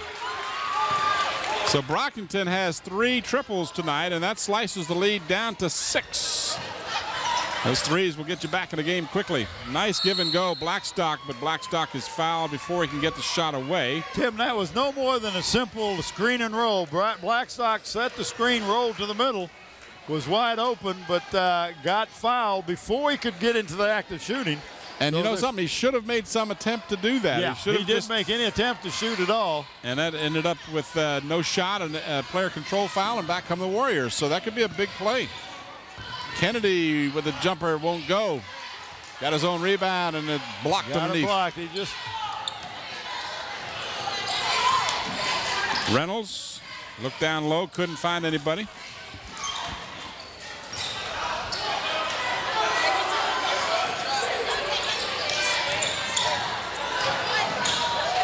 So Brockington has 3 triples tonight, and that slices the lead down to 6. Those threes will get you back in the game quickly. Nice give and go, Blackstock, but Blackstock is fouled before he can get the shot away. Tim, that was no more than a simple screen and roll. Blackstock set the screen, rolled to the middle, was wide open, but got fouled before he could get into the act of shooting. And you know something? He should have made some attempt to do that. Yeah, he didn't make any attempt to shoot at all. And that ended up with no shot and a player control foul, and back come the Warriors. So that could be a big play. Kennedy with the jumper won't go. Got his own rebound, and it blocked underneath. Blocked. He just... Reynolds looked down low, couldn't find anybody.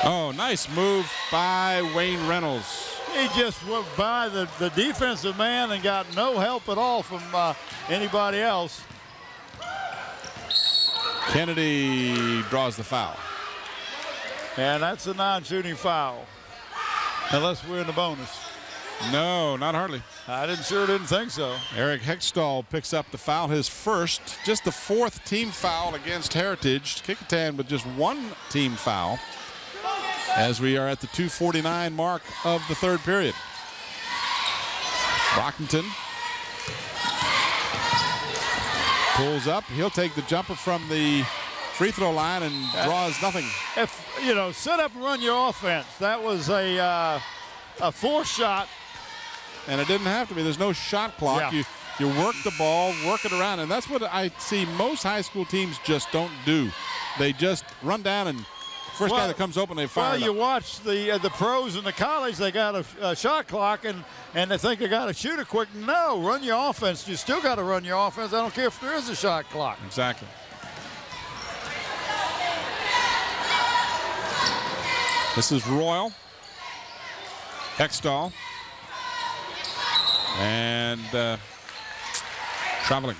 Oh, nice move by Wayne Reynolds. He just went by the defensive man and got no help at all from anybody else. Kennedy draws the foul. And that's a non-shooting foul. Unless we're in the bonus. No, not hardly. I sure didn't think so. Eric Hextall picks up the foul, his first, just the 4th team foul against Heritage. Kecoughtan with just 1 team foul, as we are at the 2:49 mark of the third period. Brockington pulls up. He'll take the jumper from the free throw line and draws nothing. If, you know, set up and run your offense. That was a 4th shot. And it didn't have to be. There's no shot clock. Yeah. You work the ball, work it around, and that's what I see most high school teams just don't do. They just run down and first guy that comes open, they fire. Well, you watch the pros in the college, they got a shot clock, and they think they got to shoot it quick. No, run your offense. You still got to run your offense. I don't care if there is a shot clock. Exactly. This is Royal. Hextall. And traveling.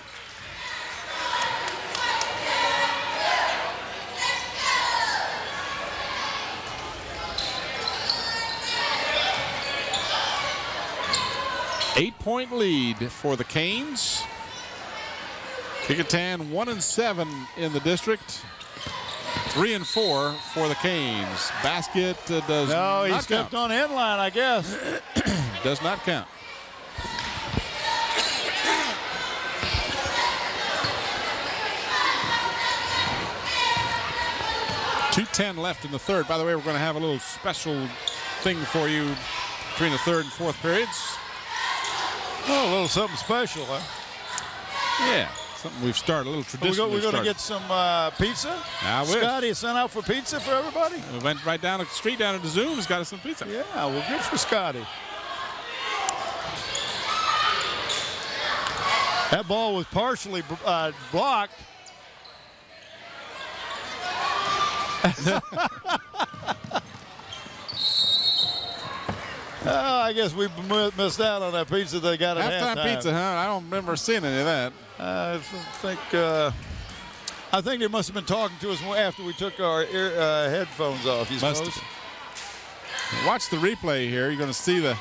Eight-point lead for the Canes. Kecoughtan 1-7 in the district. 3-4 for the Canes. Basket does not count. No, he stepped on the inline, I guess. Does not count. 2:10 left in the third. By the way, we're going to have a little special thing for you between the third and fourth periods. Oh, a little something special, huh? Yeah, something we've started, a little tradition. We're going to get some pizza? I wish. Scotty sent out for pizza for everybody? We went right down the street down to Zoom's, got us some pizza. Yeah, well, good for Scotty. That ball was partially blocked. Oh, I guess we missed out on that pizza they got at halftime. Pizza, huh? I don't remember seeing any of that. I think they must have been talking to us after we took our headphones off. You suppose? Watch the replay here. You're going to see the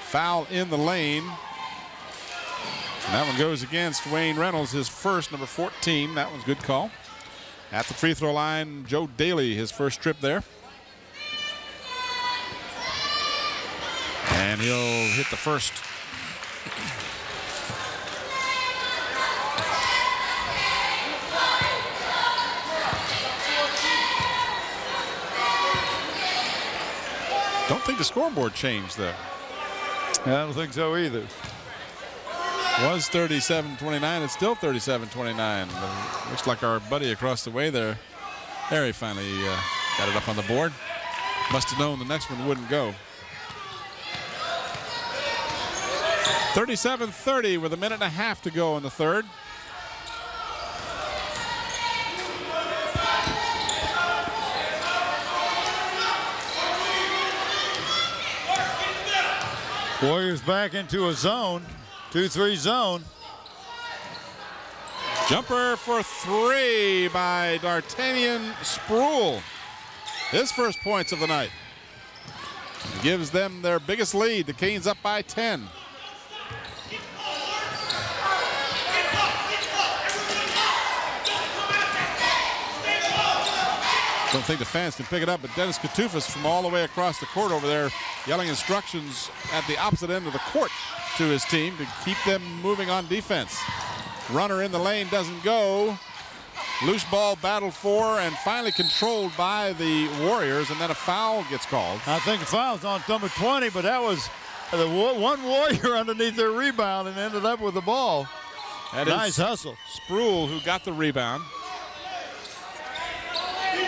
foul in the lane. And that one goes against Wayne Reynolds, his first, number 14. That one's a good call. At the free throw line, Joe Daly, his first trip there. And he'll hit the first. Don't think the scoreboard changed, though. I don't think so either. Was 37-29. It's still 37-29. Looks like our buddy across the way there, Harry, finally got it up on the board. Must have known the next one wouldn't go. 37-30 with a minute and a half to go in the third. Warriors back into a zone, 2-3 zone. Jumper for three by D'Artagnan Sproul. His first points of the night. Gives them their biggest lead. The Canes up by 10. Don't think the fans can pick it up, but Dennis Katufas from all the way across the court over there yelling instructions at the opposite end of the court to his team to keep them moving on defense. Runner in the lane doesn't go. Loose ball battled for and finally controlled by the Warriors, and then a foul gets called. I think the foul's on number 20, but that was the one Warrior underneath their rebound and ended up with the ball. That nice hustle. Sproul who got the rebound.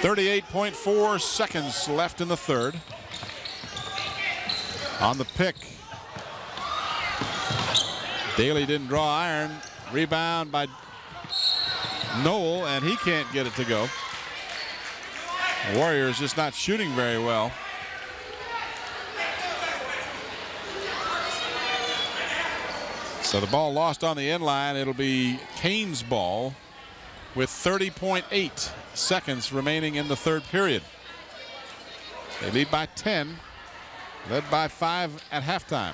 38.4 seconds left in the third. On the pick. Daly didn't draw iron. Rebound by Noel, and he can't get it to go. The Warriors just not shooting very well. So the ball lost on the end line. It'll be Canes' ball with 30.8 seconds remaining in the third period. They lead by 10, led by 5 at halftime.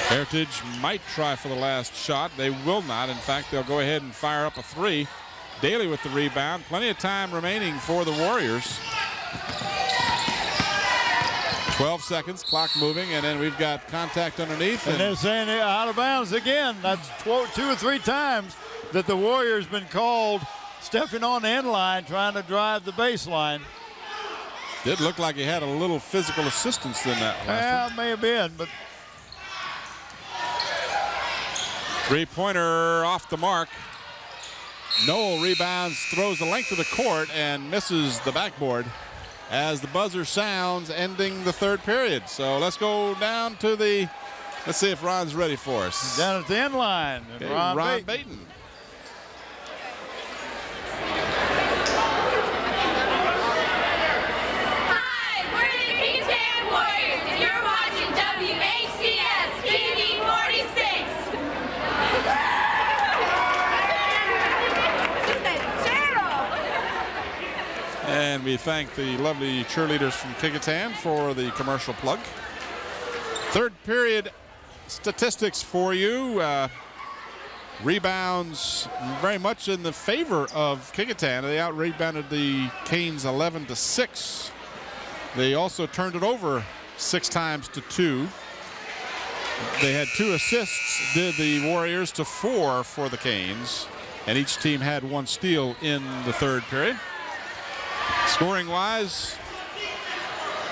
Heritage might try for the last shot. They will not. In fact, they'll go ahead and fire up a three. Daly with the rebound. Plenty of time remaining for the Warriors. 12 seconds, clock moving, and then we've got contact underneath. And they're saying they're out of bounds again. That's 2 or 3 times that the Warriors been called stepping on the end line, trying to drive the baseline. Did look like he had a little physical assistance in that last one. May have been, but. Three-pointer off the mark. Noel rebounds, throws the length of the court, and misses the backboard as the buzzer sounds, ending the third period. So let's go down to the, let's see if Ron's ready for us. Down at the end line, okay, Ron Baton. Hi, we're the Kingston Warriors, and you're watching WACS TV 46. And we thank the lovely cheerleaders from Kecoughtan for the commercial plug. Third period statistics for you. Rebounds very much in the favor of Kecoughtan. They out-rebounded the Canes 11-6. They also turned it over 6 times to 2. They had 2 assists, did the Warriors, to 4 for the Canes. And each team had 1 steal in the 3rd period. Scoring-wise,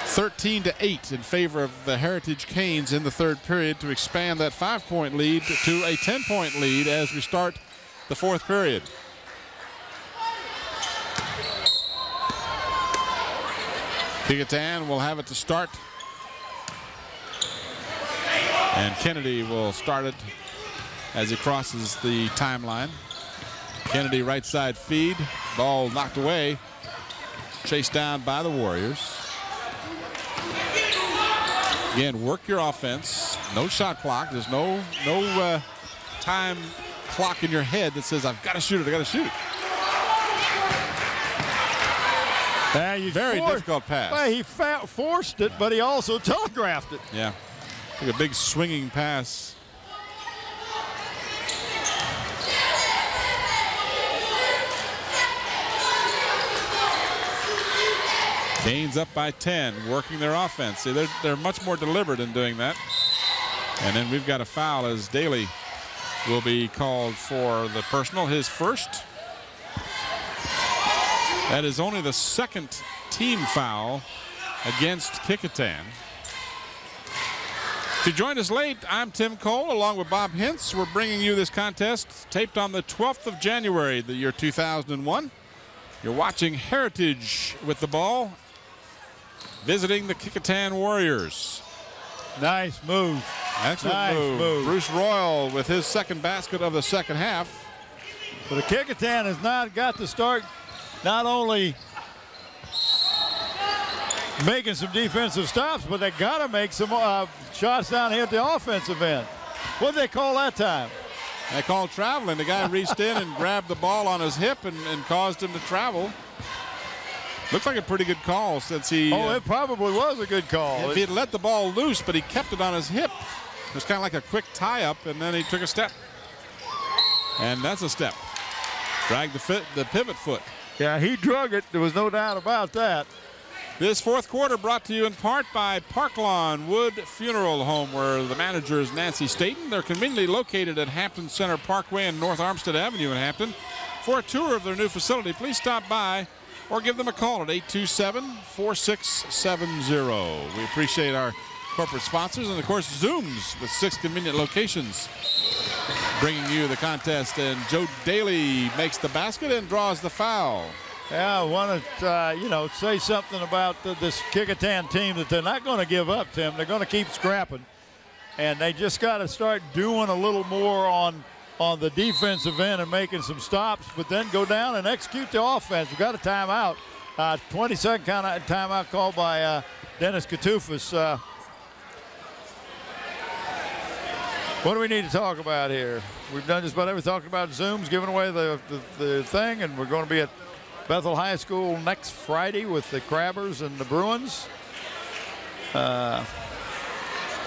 13-8 in favor of the Heritage Canes in the 3rd period to expand that 5-point lead to a 10-point lead as we start the 4th period. Kecoughtan will have it to start. And Kennedy will start it as he crosses the timeline. Kennedy right side feed. Ball knocked away. Chased down by the Warriors. Again, work your offense. No shot clock. There's no time clock in your head that says, I've got to shoot it, I've got to shoot it. Very difficult pass. Well, he forced it, but he also telegraphed it. Yeah. Like a big swinging pass. Canes up by 10, working their offense. See, they're much more deliberate in doing that. And then we've got a foul as Daly will be called for the personal, his first. That is only the 2nd team foul against Kecoughtan. If you joined us late, I'm Tim Cole along with Bob Hintz. We're bringing you this contest taped on the 12th of January, the year 2001. You're watching Heritage with the ball, visiting the Kecoughtan Warriors. Nice move. Excellent move. Bruce Royal with his 2nd basket of the 2nd half. But the Kecoughtan has not got to start not only making some defensive stops, but they got to make some shots down here at the offensive end. What did they call that time? They called traveling. The guy reached in and grabbed the ball on his hip and caused him to travel. Looked like a pretty good call since he... Oh, it probably was a good call. If he had let the ball loose, but he kept it on his hip, it was kind of like a quick tie-up, and then he took a step. And that's a step. Dragged the pivot foot. Yeah, he drug it. There was no doubt about that. This 4th quarter brought to you in part by Park Lawn Wood Funeral Home, where the manager is Nancy Staten. They're conveniently located at Hampton Center Parkway and North Armstead Avenue in Hampton. For a tour of their new facility, please stop by or give them a call at 827-4670. We appreciate our corporate sponsors and, of course, Zooms with 6 convenient locations bringing you the contest. And Joe Daly makes the basket and draws the foul. Yeah, I want to, say something about this Kecoughtan team that they're not going to give up, Tim. They're going to keep scrapping. And they just got to start doing a little more on the defensive end and making some stops, but then go down and execute the offense. We've got a timeout. 20-second kind of timeout called by Dennis Katufis. What do we need to talk about here? We've done just about everything. Talking about Zooms, giving away the thing, and we're going to be at Bethel High School next Friday with the Crabbers and the Bruins. Another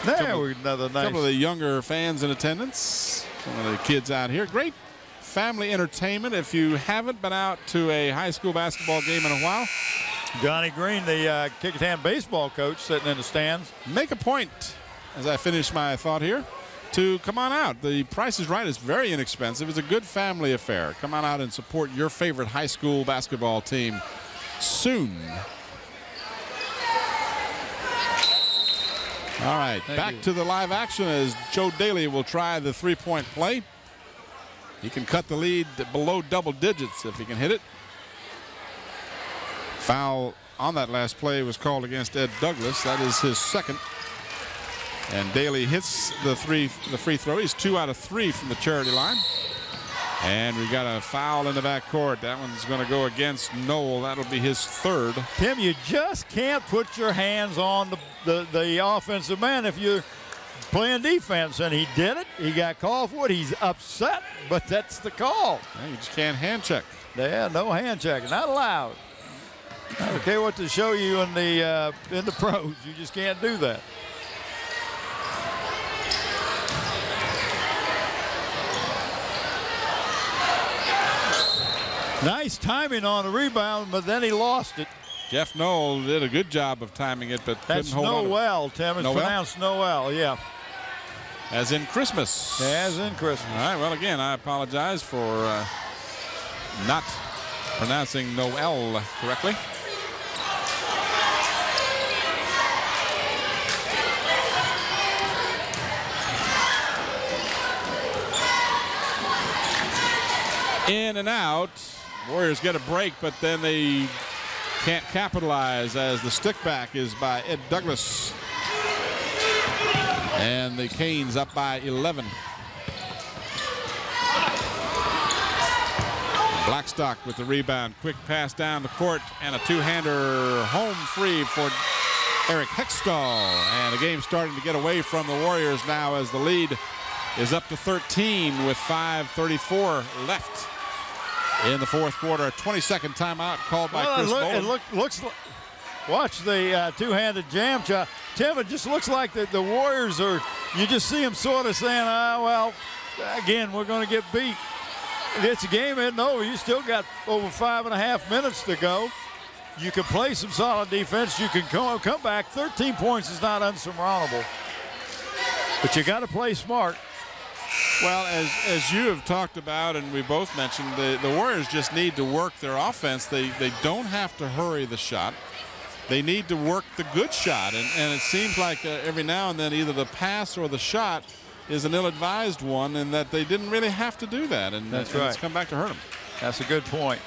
nice. A couple of the younger fans in attendance. Some of the kids out here. Great family entertainment if you haven't been out to a high school basketball game in a while. Johnny Green, the Kecoughtan baseball coach, sitting in the stands. Make a point, as I finish my thought here, to come on out. The Price is Right is very inexpensive. It's a good family affair. Come on out and support your favorite high school basketball team soon. All right, back to the live action as Joe Daly will try the 3-point play. He can cut the lead below double digits if he can hit it. Foul on that last play was called against Ed Douglas. That is his 2nd. And Daly hits the free throw. He's 2 out of 3 from the charity line. And we've got a foul in the backcourt. That one's going to go against Noel. That'll be his 3rd. Tim, you just can't put your hands on the offensive man if you're playing defense. And he did it. He got called for it. He's upset, but that's the call. Yeah, you just can't hand check. Yeah, no hand checking. Not allowed. I don't care what to show you in the pros. You just can't do that. Nice timing on the rebound, but then he lost it. Jeff Knoll did a good job of timing it, but That's couldn't hold on. Noel, Tim. It's Noel? pronounced Noel, yeah. As in Christmas. As in Christmas. All right, well, again, I apologize for not pronouncing Noel correctly. In and out. Warriors get a break, but then they can't capitalize as the stick back is by Ed Douglas. And the Canes up by 11. Blackstock with the rebound. Quick pass down the court and a two-hander home free for Eric Hextall. And the game starting to get away from the Warriors now as the lead is up to 13 with 5:34 left in the fourth quarter. A 22nd timeout called by Chris Boland. It looks like, watch the two-handed jam shot. Tim, it just looks like the Warriors are, you just see them sort of saying, well, again, we're going to get beat. It's a game isn't over. You still got over 5.5 minutes to go. You can play some solid defense. You can come back. 13 points is not unsurmountable. But you got to play smart. Well, as you have talked about and we both mentioned, the Warriors just need to work their offense. They don't have to hurry the shot. They need to work the good shot. And it seems like every now and then either the pass or the shot is an ill-advised one, and that they didn't really have to do that. And that's right. It's come back to hurt them. That's a good point.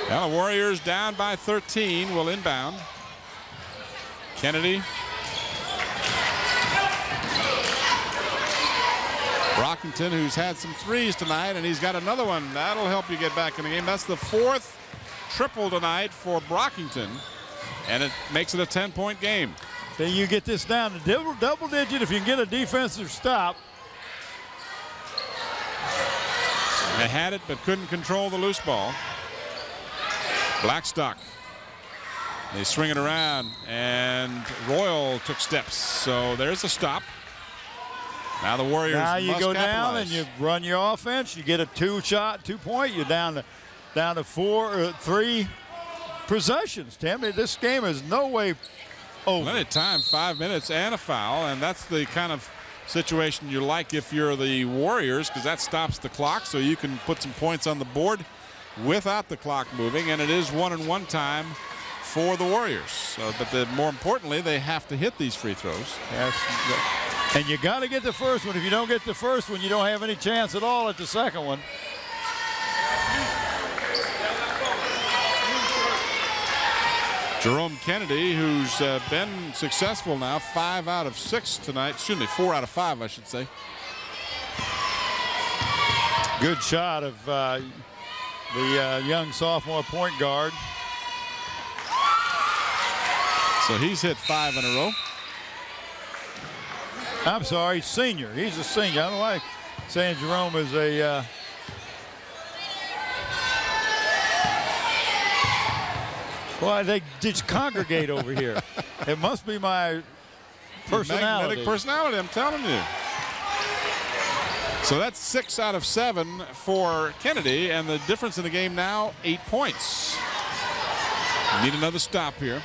Well, the Warriors down by 13 will inbound. Kennedy. Brockington, who's had some threes tonight, and he's got another one. That'll help you get back in the game. That's the fourth triple tonight for Brockington, and it makes it a 10-point game. Then you get this down to double digit if you can get a defensive stop. They had it but couldn't control the loose ball. Blackstock. They swing it around, and Royal took steps. So there's a stop. Now the Warriors Now you must go capitalize. down and you run your offense. You get a 2-point. You're down to 3 possessions. Tim, this game is no way over. Plenty of time, 5 minutes and a foul, and that's the kind of situation you like if you're the Warriors, because that stops the clock, so you can put some points on the board without the clock moving, and it is 1-and-1 time for the Warriors. So, but more importantly, they have to hit these free throws. Yes. And you got to get the first one. If you don't get the first one, you don't have any chance at all at the second one. Jerome Kennedy, who's been successful now, 5 out of 6 tonight. Excuse me, 4 out of 5, I should say. Good shot of the young sophomore point guard. So he's hit 5 in a row. I'm sorry, senior. He's a senior. I don't like saying Jerome is a well, they just congregate over here. It must be my personality. Magnetic personality, I'm telling you. So that's 6 out of 7 for Kennedy, and the difference in the game now, 8 points. Need another stop here.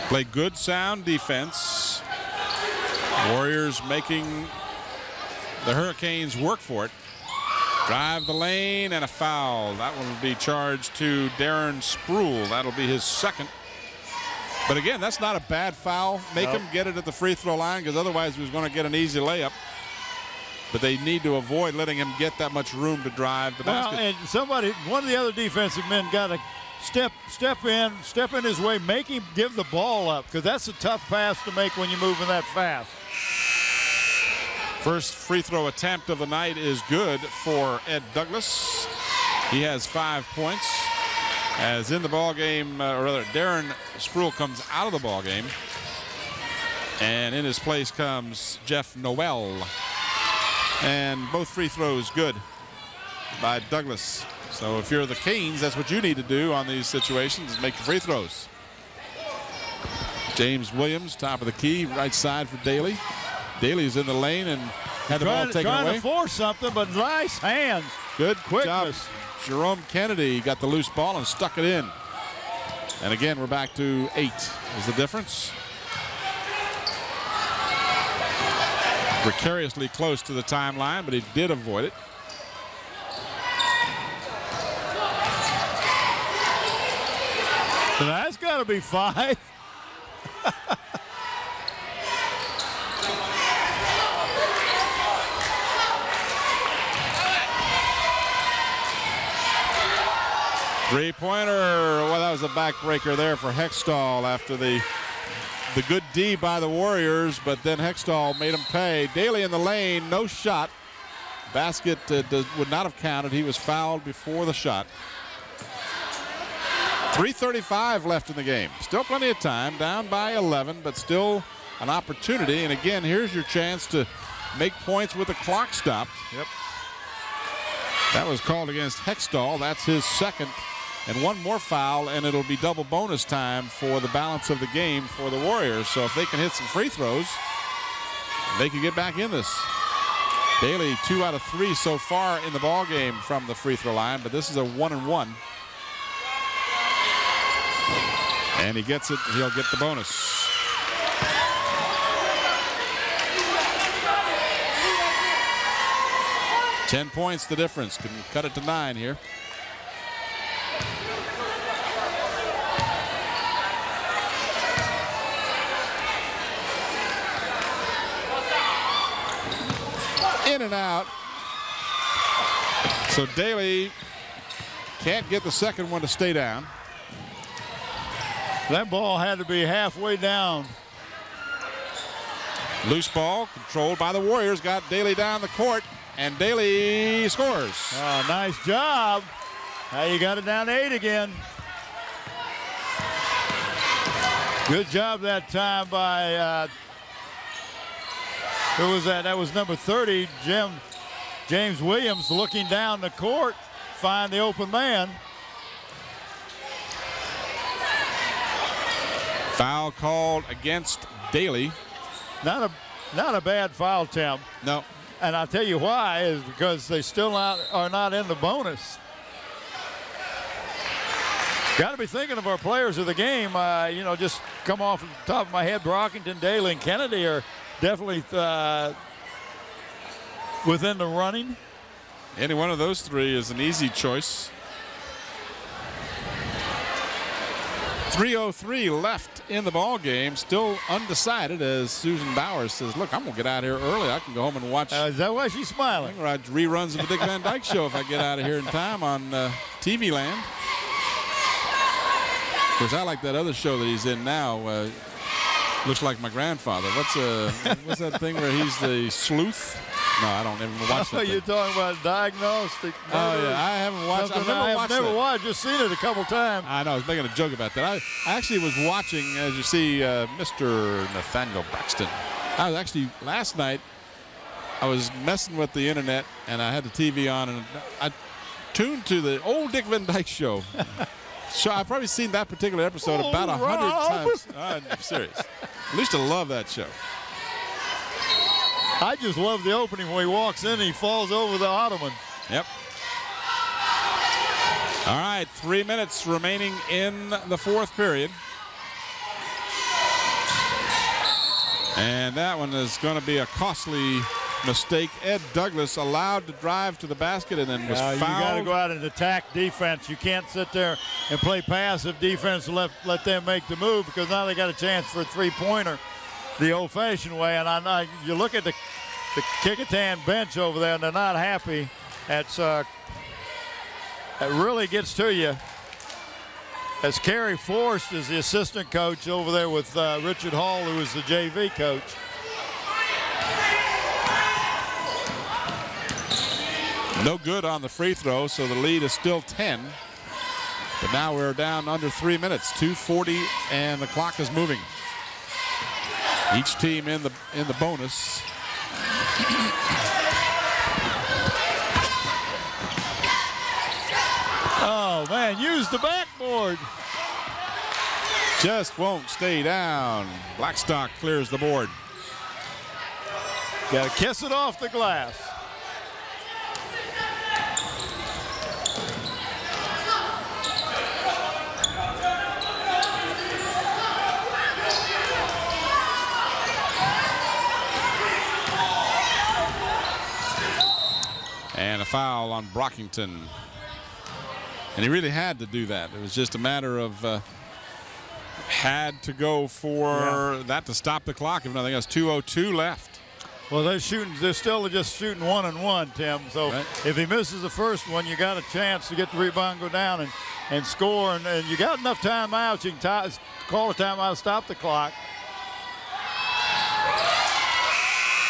Play good, sound defense. Warriors making the Hurricanes work for it. Drive the lane and a foul. That one will be charged to Darren Sproul. That'll be his second. But again, that's not a bad foul. Make him get it at the free throw line, because otherwise he was going to get an easy layup. But they need to avoid letting him get that much room to drive the basket. And one of the other defensive men got to step in his way, make him give the ball up, because that's a tough pass to make when you're moving that fast. First free throw attempt of the night is good for Ed Douglas. He has 5 points. As in the ball game, or rather, Darren Sproul comes out of the ball game, and in his place comes Jeff Noel. And both free throws good by Douglas. So if you're the Canes, that's what you need to do on these situations, is make the free throws. James Williams, top of the key, right side for Daly. Daly's in the lane and had the ball taken away. Trying to force something, but nice hands. Good quickness. job. Jerome Kennedy got the loose ball and stuck it in. And again, we're back to 8 is the difference. Precariously close to the timeline, but he did avoid it. So that's got to be 5. Three-pointer. Well, that was a backbreaker there for Hextall after the good D by the Warriors, but then Hextall made him pay. Daly in the lane, no shot. Basket would not have counted. He was fouled before the shot. 3:35 left in the game. Still plenty of time, down by 11, but still an opportunity. And again, here's your chance to make points with the clock stopped. Yep. That was called against Hextall. That's his second. And one more foul, and it'll be double bonus time for the balance of the game for the Warriors. So if they can hit some free throws, they can get back in this. Daly 2 out of 3 so far in the ball game from the free throw line, but this is a 1-and-1. And he gets it. He'll get the bonus. $10 points the difference. Can cut it to 9 here. In and out. So Daly can't get the second one to stay down. That ball had to be halfway down. Loose ball controlled by the Warriors. Got Daly down the court, and Daly scores. Oh, nice job. Now you got it down to 8 again. Good job that time by who was that? That was number 30, James Williams, looking down the court, find the open man. Foul called against Daly. Not a bad foul, Tim. No. And I'll tell you why is because they still are not in the bonus. Got to be thinking of our players of the game. You know, just come off the top of my head, Brockington, Daly, and Kennedy are definitely within the running. Any one of those 3 is an easy choice. 3:03 left in the ball game, still undecided as Susan Bowers says, look, I'm going to get out of here early. I can go home and watch. Is that why she's smiling? I can watch reruns of the Dick Van Dyke Show if I get out of here in time on TV Land. Of course, I like that other show that he's in now. Looks like my grandfather. What's that thing where he's the sleuth? No, I don't ever watch that. You're talking about Diagnostic Murder. Oh, yeah, I haven't watched. I've never watched. Just seen it a couple times. I know. I was making a joke about that. I actually was watching, as you see, Mr. Nathaniel Braxton. I was actually last night. I was messing with the internet, and I had the TV on, and I tuned to the old Dick Van Dyke Show. So I've probably seen that particular episode about 100 times. I'm serious. I used to love that show. I just love the opening when he walks in and he falls over the ottoman. Yep. All right, 3 minutes remaining in the 4th period. And that one is going to be a costly mistake. Ed Douglas allowed to drive to the basket and then was fouled. You got to go out and attack defense. You can't sit there and play passive defense and let them make the move, because now they got a chance for a 3-pointer the old-fashioned way. And I know you look at the Kecoughtan bench over there, and they're not happy. It really gets to you. As Kerry Forrest is the assistant coach over there with Richard Hall, who is the JV coach. No good on the free throw, so the lead is still 10. But now we're down under 3 minutes, 2:40, and the clock is moving. Each team in the bonus. Oh man, use the backboard. just won't stay down. Blackstock clears the board. Got to kiss it off the glass. And a foul on Brockington. And he really had to do that. It was just a matter of had to go for that to stop the clock. If nothing else, 2:02 left. Well, they're still just shooting 1-and-1, Tim. So right. If he misses the first one, you got a chance to get the rebound, go down, and score. And you got enough timeouts. You can call a timeout, stop the clock.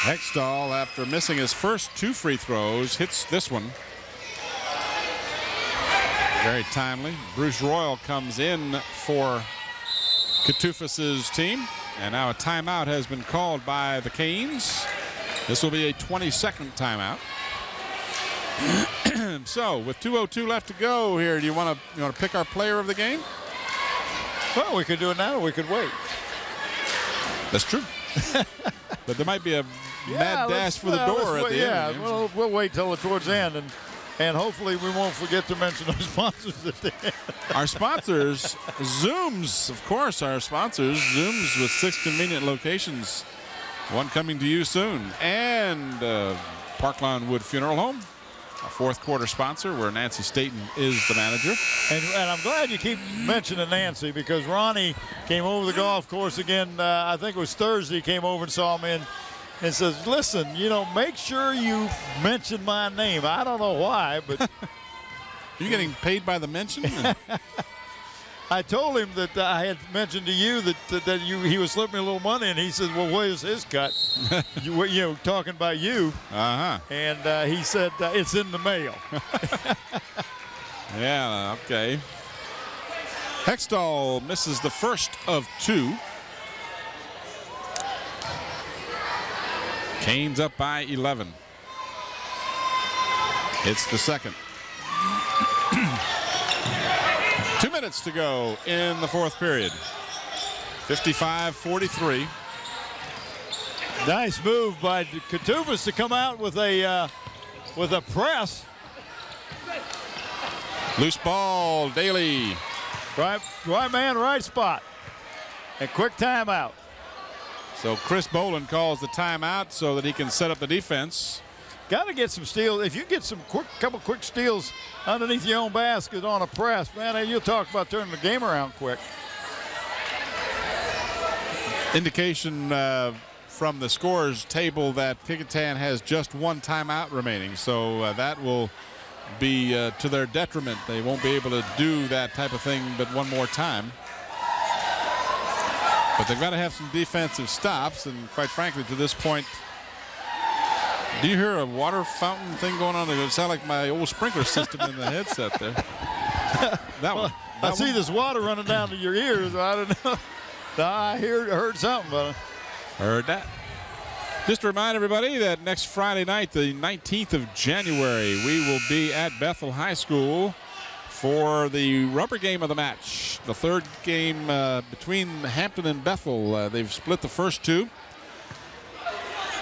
Hextall, after missing his first 2 free throws, hits this one. Very timely. Bruce Royal comes in for Catufas's team. And now a timeout has been called by the Canes. This will be a 22nd timeout. So with 2:02 left to go here, do you want to pick our player of the game? Well, we could do it now or we could wait. That's true. But there might be a mad dash for the door at the end. Yeah, we'll wait till towards the end, and hopefully we won't forget to mention our sponsors at the end. Our sponsors, Zooms, of course, our sponsors, Zooms with 6 convenient locations, one coming to you soon, and Parklawn Wood Funeral Home, a fourth quarter sponsor where Nancy Staten is the manager. And I'm glad you keep mentioning Nancy, because Ronnie came over the golf course again, I think it was Thursday, came over and saw me and says, listen, make sure you mention my name. I don't know why, but. Are you getting paid by the mention? I told him that I had mentioned to you that he was slipping me a little money, and he said, well, where's his cut? Talking about you. Uh-huh. And he said, it's in the mail. Yeah, okay. Hextall misses the first of 2. Canes up by 11. It's the second. 2 minutes to go in the fourth period. 55-43. Nice move by Catufas to come out with a press. Loose ball, Daly. Right man, right spot. And quick timeout. So Chris Boland calls the timeout so that he can set up the defense. Got to get some steals. If you get some couple quick steals underneath your own basket on a press, man, you'll talk about turning the game around quick. Indication from the scores table that Kecoughtan has just 1 timeout remaining, so that will be to their detriment. They won't be able to do that type of thing but one more time. But they've got to have some defensive stops, and quite frankly, to this point, do you hear a water fountain thing going on? It sounds like my old sprinkler system in the headset there. That one. I see this water running down to your ears. I don't know. I heard something, but heard that. Just to remind everybody that next Friday night, the 19th of January, we will be at Bethel High School for the rubber game of the match. The third game between Hampton and Bethel. They've split the first 2.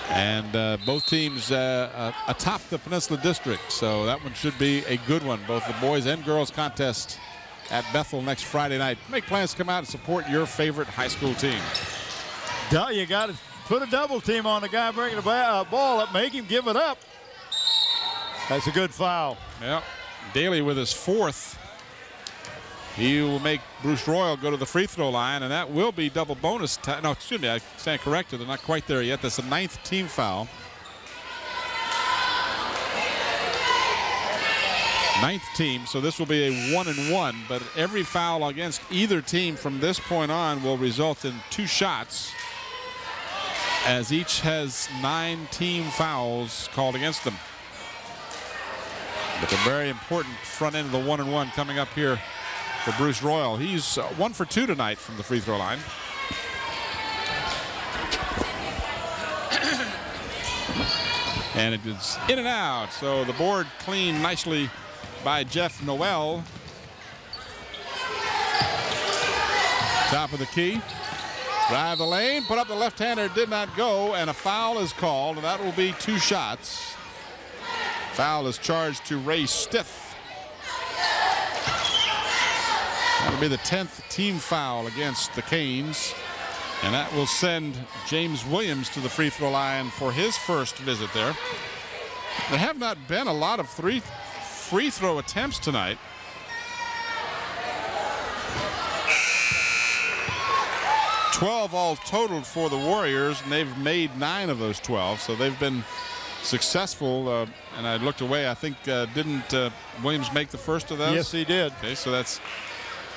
And both teams atop the Peninsula District. So that one should be a good one. Both the boys and girls contest at Bethel next Friday night. Make plans to come out and support your favorite high school team. You got to put a double team on the guy bringing the ball up. Make him give it up. That's a good foul. Yeah. Daly with his 4th. He will make Bruce Royal go to the free throw line, and that will be double bonus. No, excuse me, I stand corrected. They're not quite there yet. That's the 9th team foul. 9th team, so this will be a 1-and-1, but every foul against either team from this point on will result in 2 shots, as each has 9 team fouls called against them. But a very important front end of the 1-and-1 coming up here for Bruce Royal. He's 1 for 2 tonight from the free throw line. And it is in and out. So the board cleaned nicely by Jeff Noel. Top of the key. Drive the lane, put up the left-hander, did not go, and a foul is called, and that will be 2 shots. Foul is charged to Ray Stiff. That'll be the 10th team foul against the Canes, and that will send James Williams to the free throw line for his first visit there. There have not been a lot of free throw attempts tonight. $12 all totaled for the Warriors, and they've made 9 of those 12, so they've been successful. And I looked away. I think didn't Williams make the first of those? Yes, he did. Okay, so that's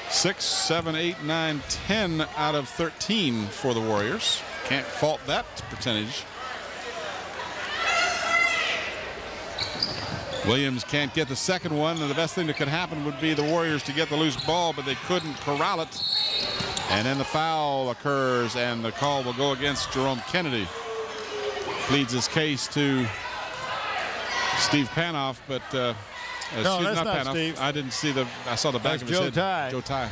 6, 7, 8, 9, 10 out of 13 for the Warriors. Can't fault that percentage. Williams can't get the second one, and the best thing that could happen would be the Warriors to get the loose ball, but they couldn't corral it. And then the foul occurs, and the call will go against Jerome Kennedy. Pleads his case to Steve Panoff, but no, that's not Panoff. Steve. I didn't see I saw the back of his head. Joe Ty.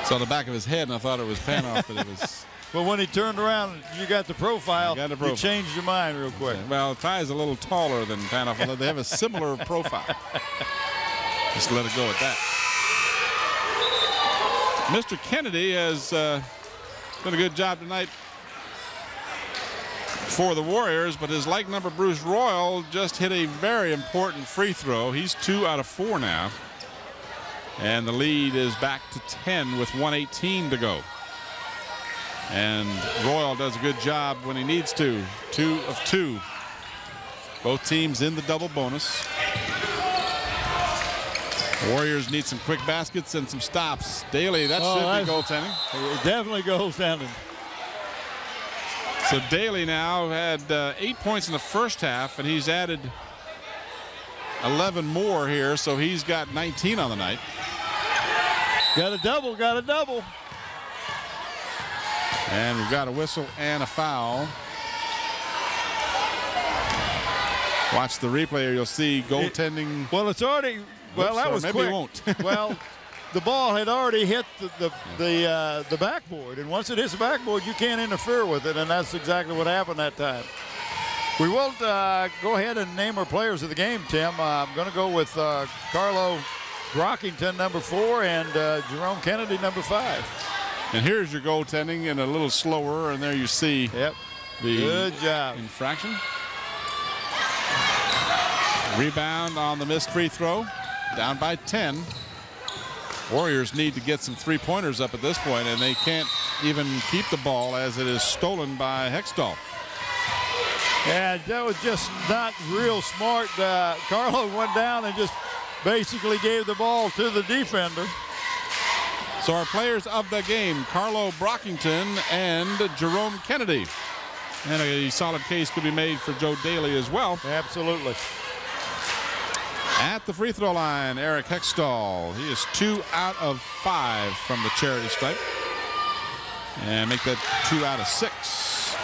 Saw the back of his head, and I thought it was Panoff, but it was. Well, when he turned around, you got the profile. You changed your mind real quick. Well, Ty is a little taller than Panoff, although they have a similar profile. Just let it go at that. Mr. Kennedy has done a good job tonight for the Warriors, but his like number Bruce Royal just hit a very important free throw. He's 2 out of 4 now. And the lead is back to 10 with 1:18 to go. And Royal does a good job when he needs to. 2 of 2. Both teams in the double bonus. Warriors need some quick baskets and some stops. Daly, that should be goaltending. Definitely goaltending. So Daly now had 8 points in the first half, and he's added 11 more here, so he's got 19 on the night. Got a double, got a double. And we've got a whistle and a foul. Watch the replay, you'll see goaltending. Well, it's already. Well, that was maybe quick. It won't. Well, the ball had already hit the backboard, and once it hits the backboard, you can't interfere with it, and that's exactly what happened that time. We will go ahead and name our players of the game, Tim. I'm going to go with Carlo Brockington, number 4, and Jerome Kennedy, number 5. And here's your goaltending, and a little slower, and there you see the good job infraction. Rebound on the missed free throw. Down by 10. Warriors need to get some three-pointers up at this point, and they can't even keep the ball as it is stolen by Hextall. Yeah, that was just not real smart. Carlo went down and just basically gave the ball to the defender. So our players of the game, Carlo Brockington and Jerome Kennedy. And a solid case could be made for Joe Daly as well. Absolutely. At the free throw line, Eric Hextall. He is 2 out of 5 from the charity stripe. And make that 2 out of 6.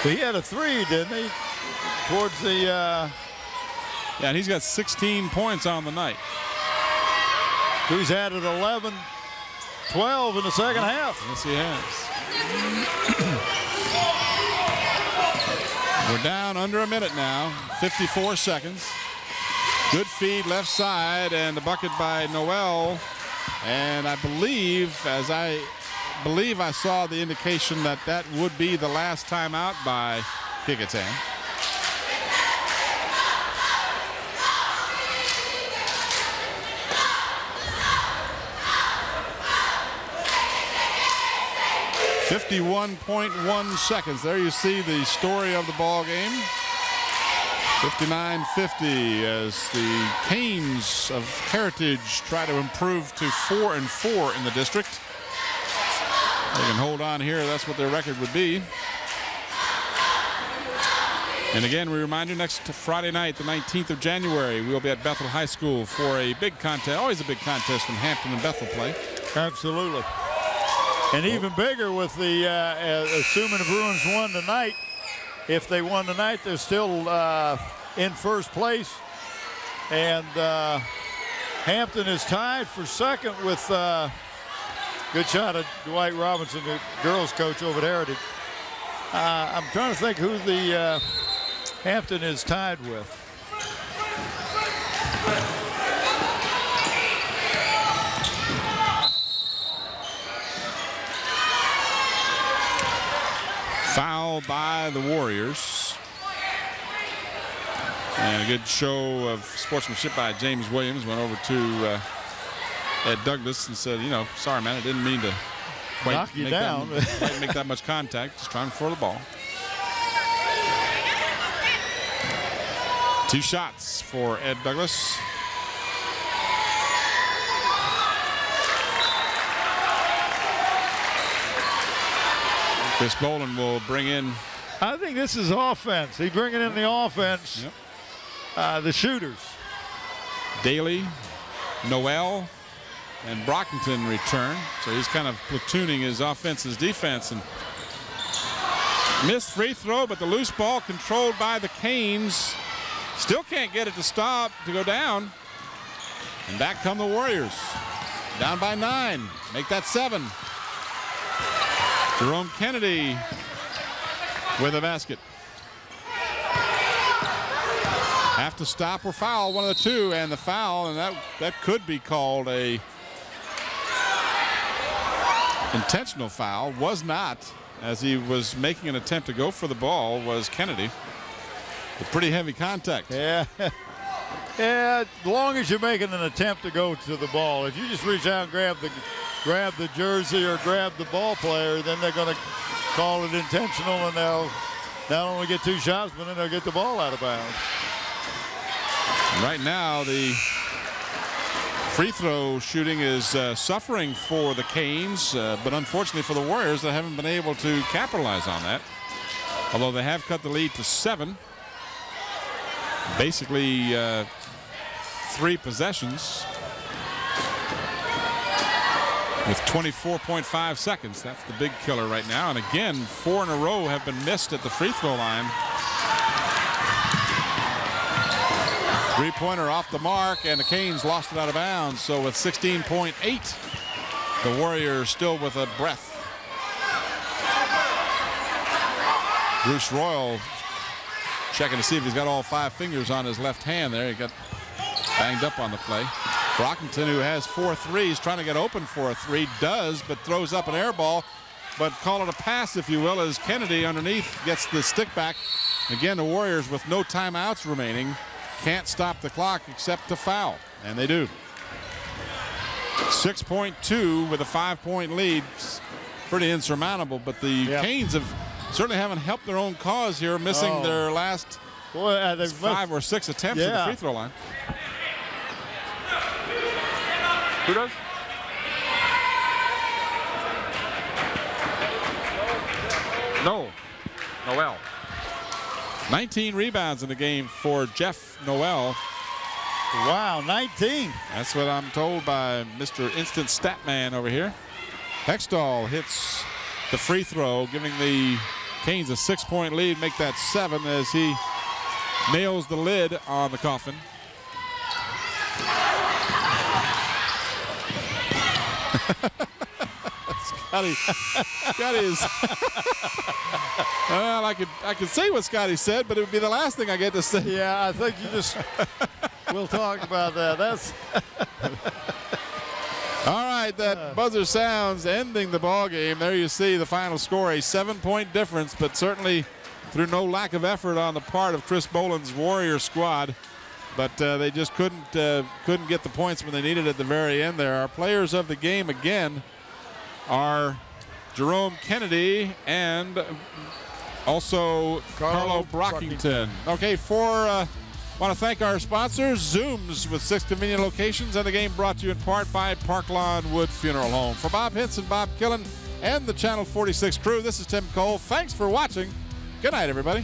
He had a 3, didn't he? Towards the... Yeah, and he's got 16 points on the night. He's added 11, 12 in the second half. Yes, he has. We're down under a minute now, 54 seconds. Good feed left side, and the bucket by Noel. And I believe I saw the indication that that would be the last timeout by Kecoughtan. .1 seconds. There you see the story of the ball game. 59-50 as the Canes of Heritage try to improve to 4-4 in the district. They can hold on here. That's what their record would be. And again, we remind you, next Friday night, the 19th of January, we'll be at Bethel High School for a big contest. Always a big contest when Hampton and Bethel play. Absolutely. And even bigger with the, assuming the Bruins won tonight, if they won tonight, they're still in first place And Hampton is tied for second with good shot of Dwight Robinson, the girls coach over at Heritage. I'm trying to think who the Hampton is tied with. Foul by the Warriors. And a good show of sportsmanship by James Williams. Went over to Ed Douglas and said, you know, sorry, man, I didn't mean to quite knock you down. make that much contact. Just trying for the ball. 2 shots for Ed Douglas. Chris Boland will bring in. I think this is offense. He's bringing in the offense. Yep. The shooters. Daly, Noel, and Brockington return. So he's kind of platooning his offense, his defense. And missed free throw, but the loose ball controlled by the Canes. Still can't get it to stop, to go down. And back come the Warriors. Down by 9. Make that 7. Jerome Kennedy with a basket. Have to stop or foul, one of the two, and the foul, and that could be called a intentional foul. Was not, as he was making an attempt to go for the ball, was Kennedy. A pretty heavy contact. Yeah. Yeah, as long as you're making an attempt to go to the ball. If you just reach out and grab the jersey or grab the ball player, then they're going to call it intentional, and they'll not only get 2 shots, but then they'll get the ball out of bounds. Right now, the free throw shooting is suffering for the Canes, but unfortunately for the Warriors, they haven't been able to capitalize on that. Although they have cut the lead to 7. Basically 3 possessions with 24.5 seconds. That's the big killer right now. And again, 4 in a row have been missed at the free throw line. 3-pointer off the mark, and the Canes lost it out of bounds. So with 16.8, the Warriors still with a breath. Bruce Royal checking to see if he's got all 5 fingers on his left hand there. He got banged up on the play. Brockington, who has 4 threes, trying to get open for a 3, does, but throws up an air ball. But call it a pass, if you will, as Kennedy underneath gets the stick back. Again, the Warriors with no timeouts remaining can't stop the clock except to foul, and they do. 6.2 with a 5-point lead. Pretty insurmountable, but the Canes certainly haven't helped their own cause here, missing their last 5 or 6 attempts at the free throw line. Who does? Noel. 19 rebounds in the game for Jeff Noel. Wow, 19. That's what I'm told by Mr. Instant Statman over here. Hextall hits the free throw, giving the Canes a 6-point lead, make that 7 as he nails the lid on the coffin. Scotty is well, I could say what Scotty said, but it would be the last thing I get to say. Yeah, I think you just we'll talk about that. That's all right. That buzzer sounds, ending the ball game. There you see the final score, a 7-point difference, but certainly through no lack of effort on the part of Chris Boland's Warrior squad. But they just couldn't get the points when they needed at the very end there. Our players of the game again are Jerome Kennedy and also Carlo Brockington. Okay, want to thank our sponsors, Zooms with 6 convenient locations, and the game brought to you in part by Parklawn Wood Funeral Home. For Bob Hinson, Bob Killen, and the Channel 46 crew, this is Tim Cole. Thanks for watching. Good night, everybody.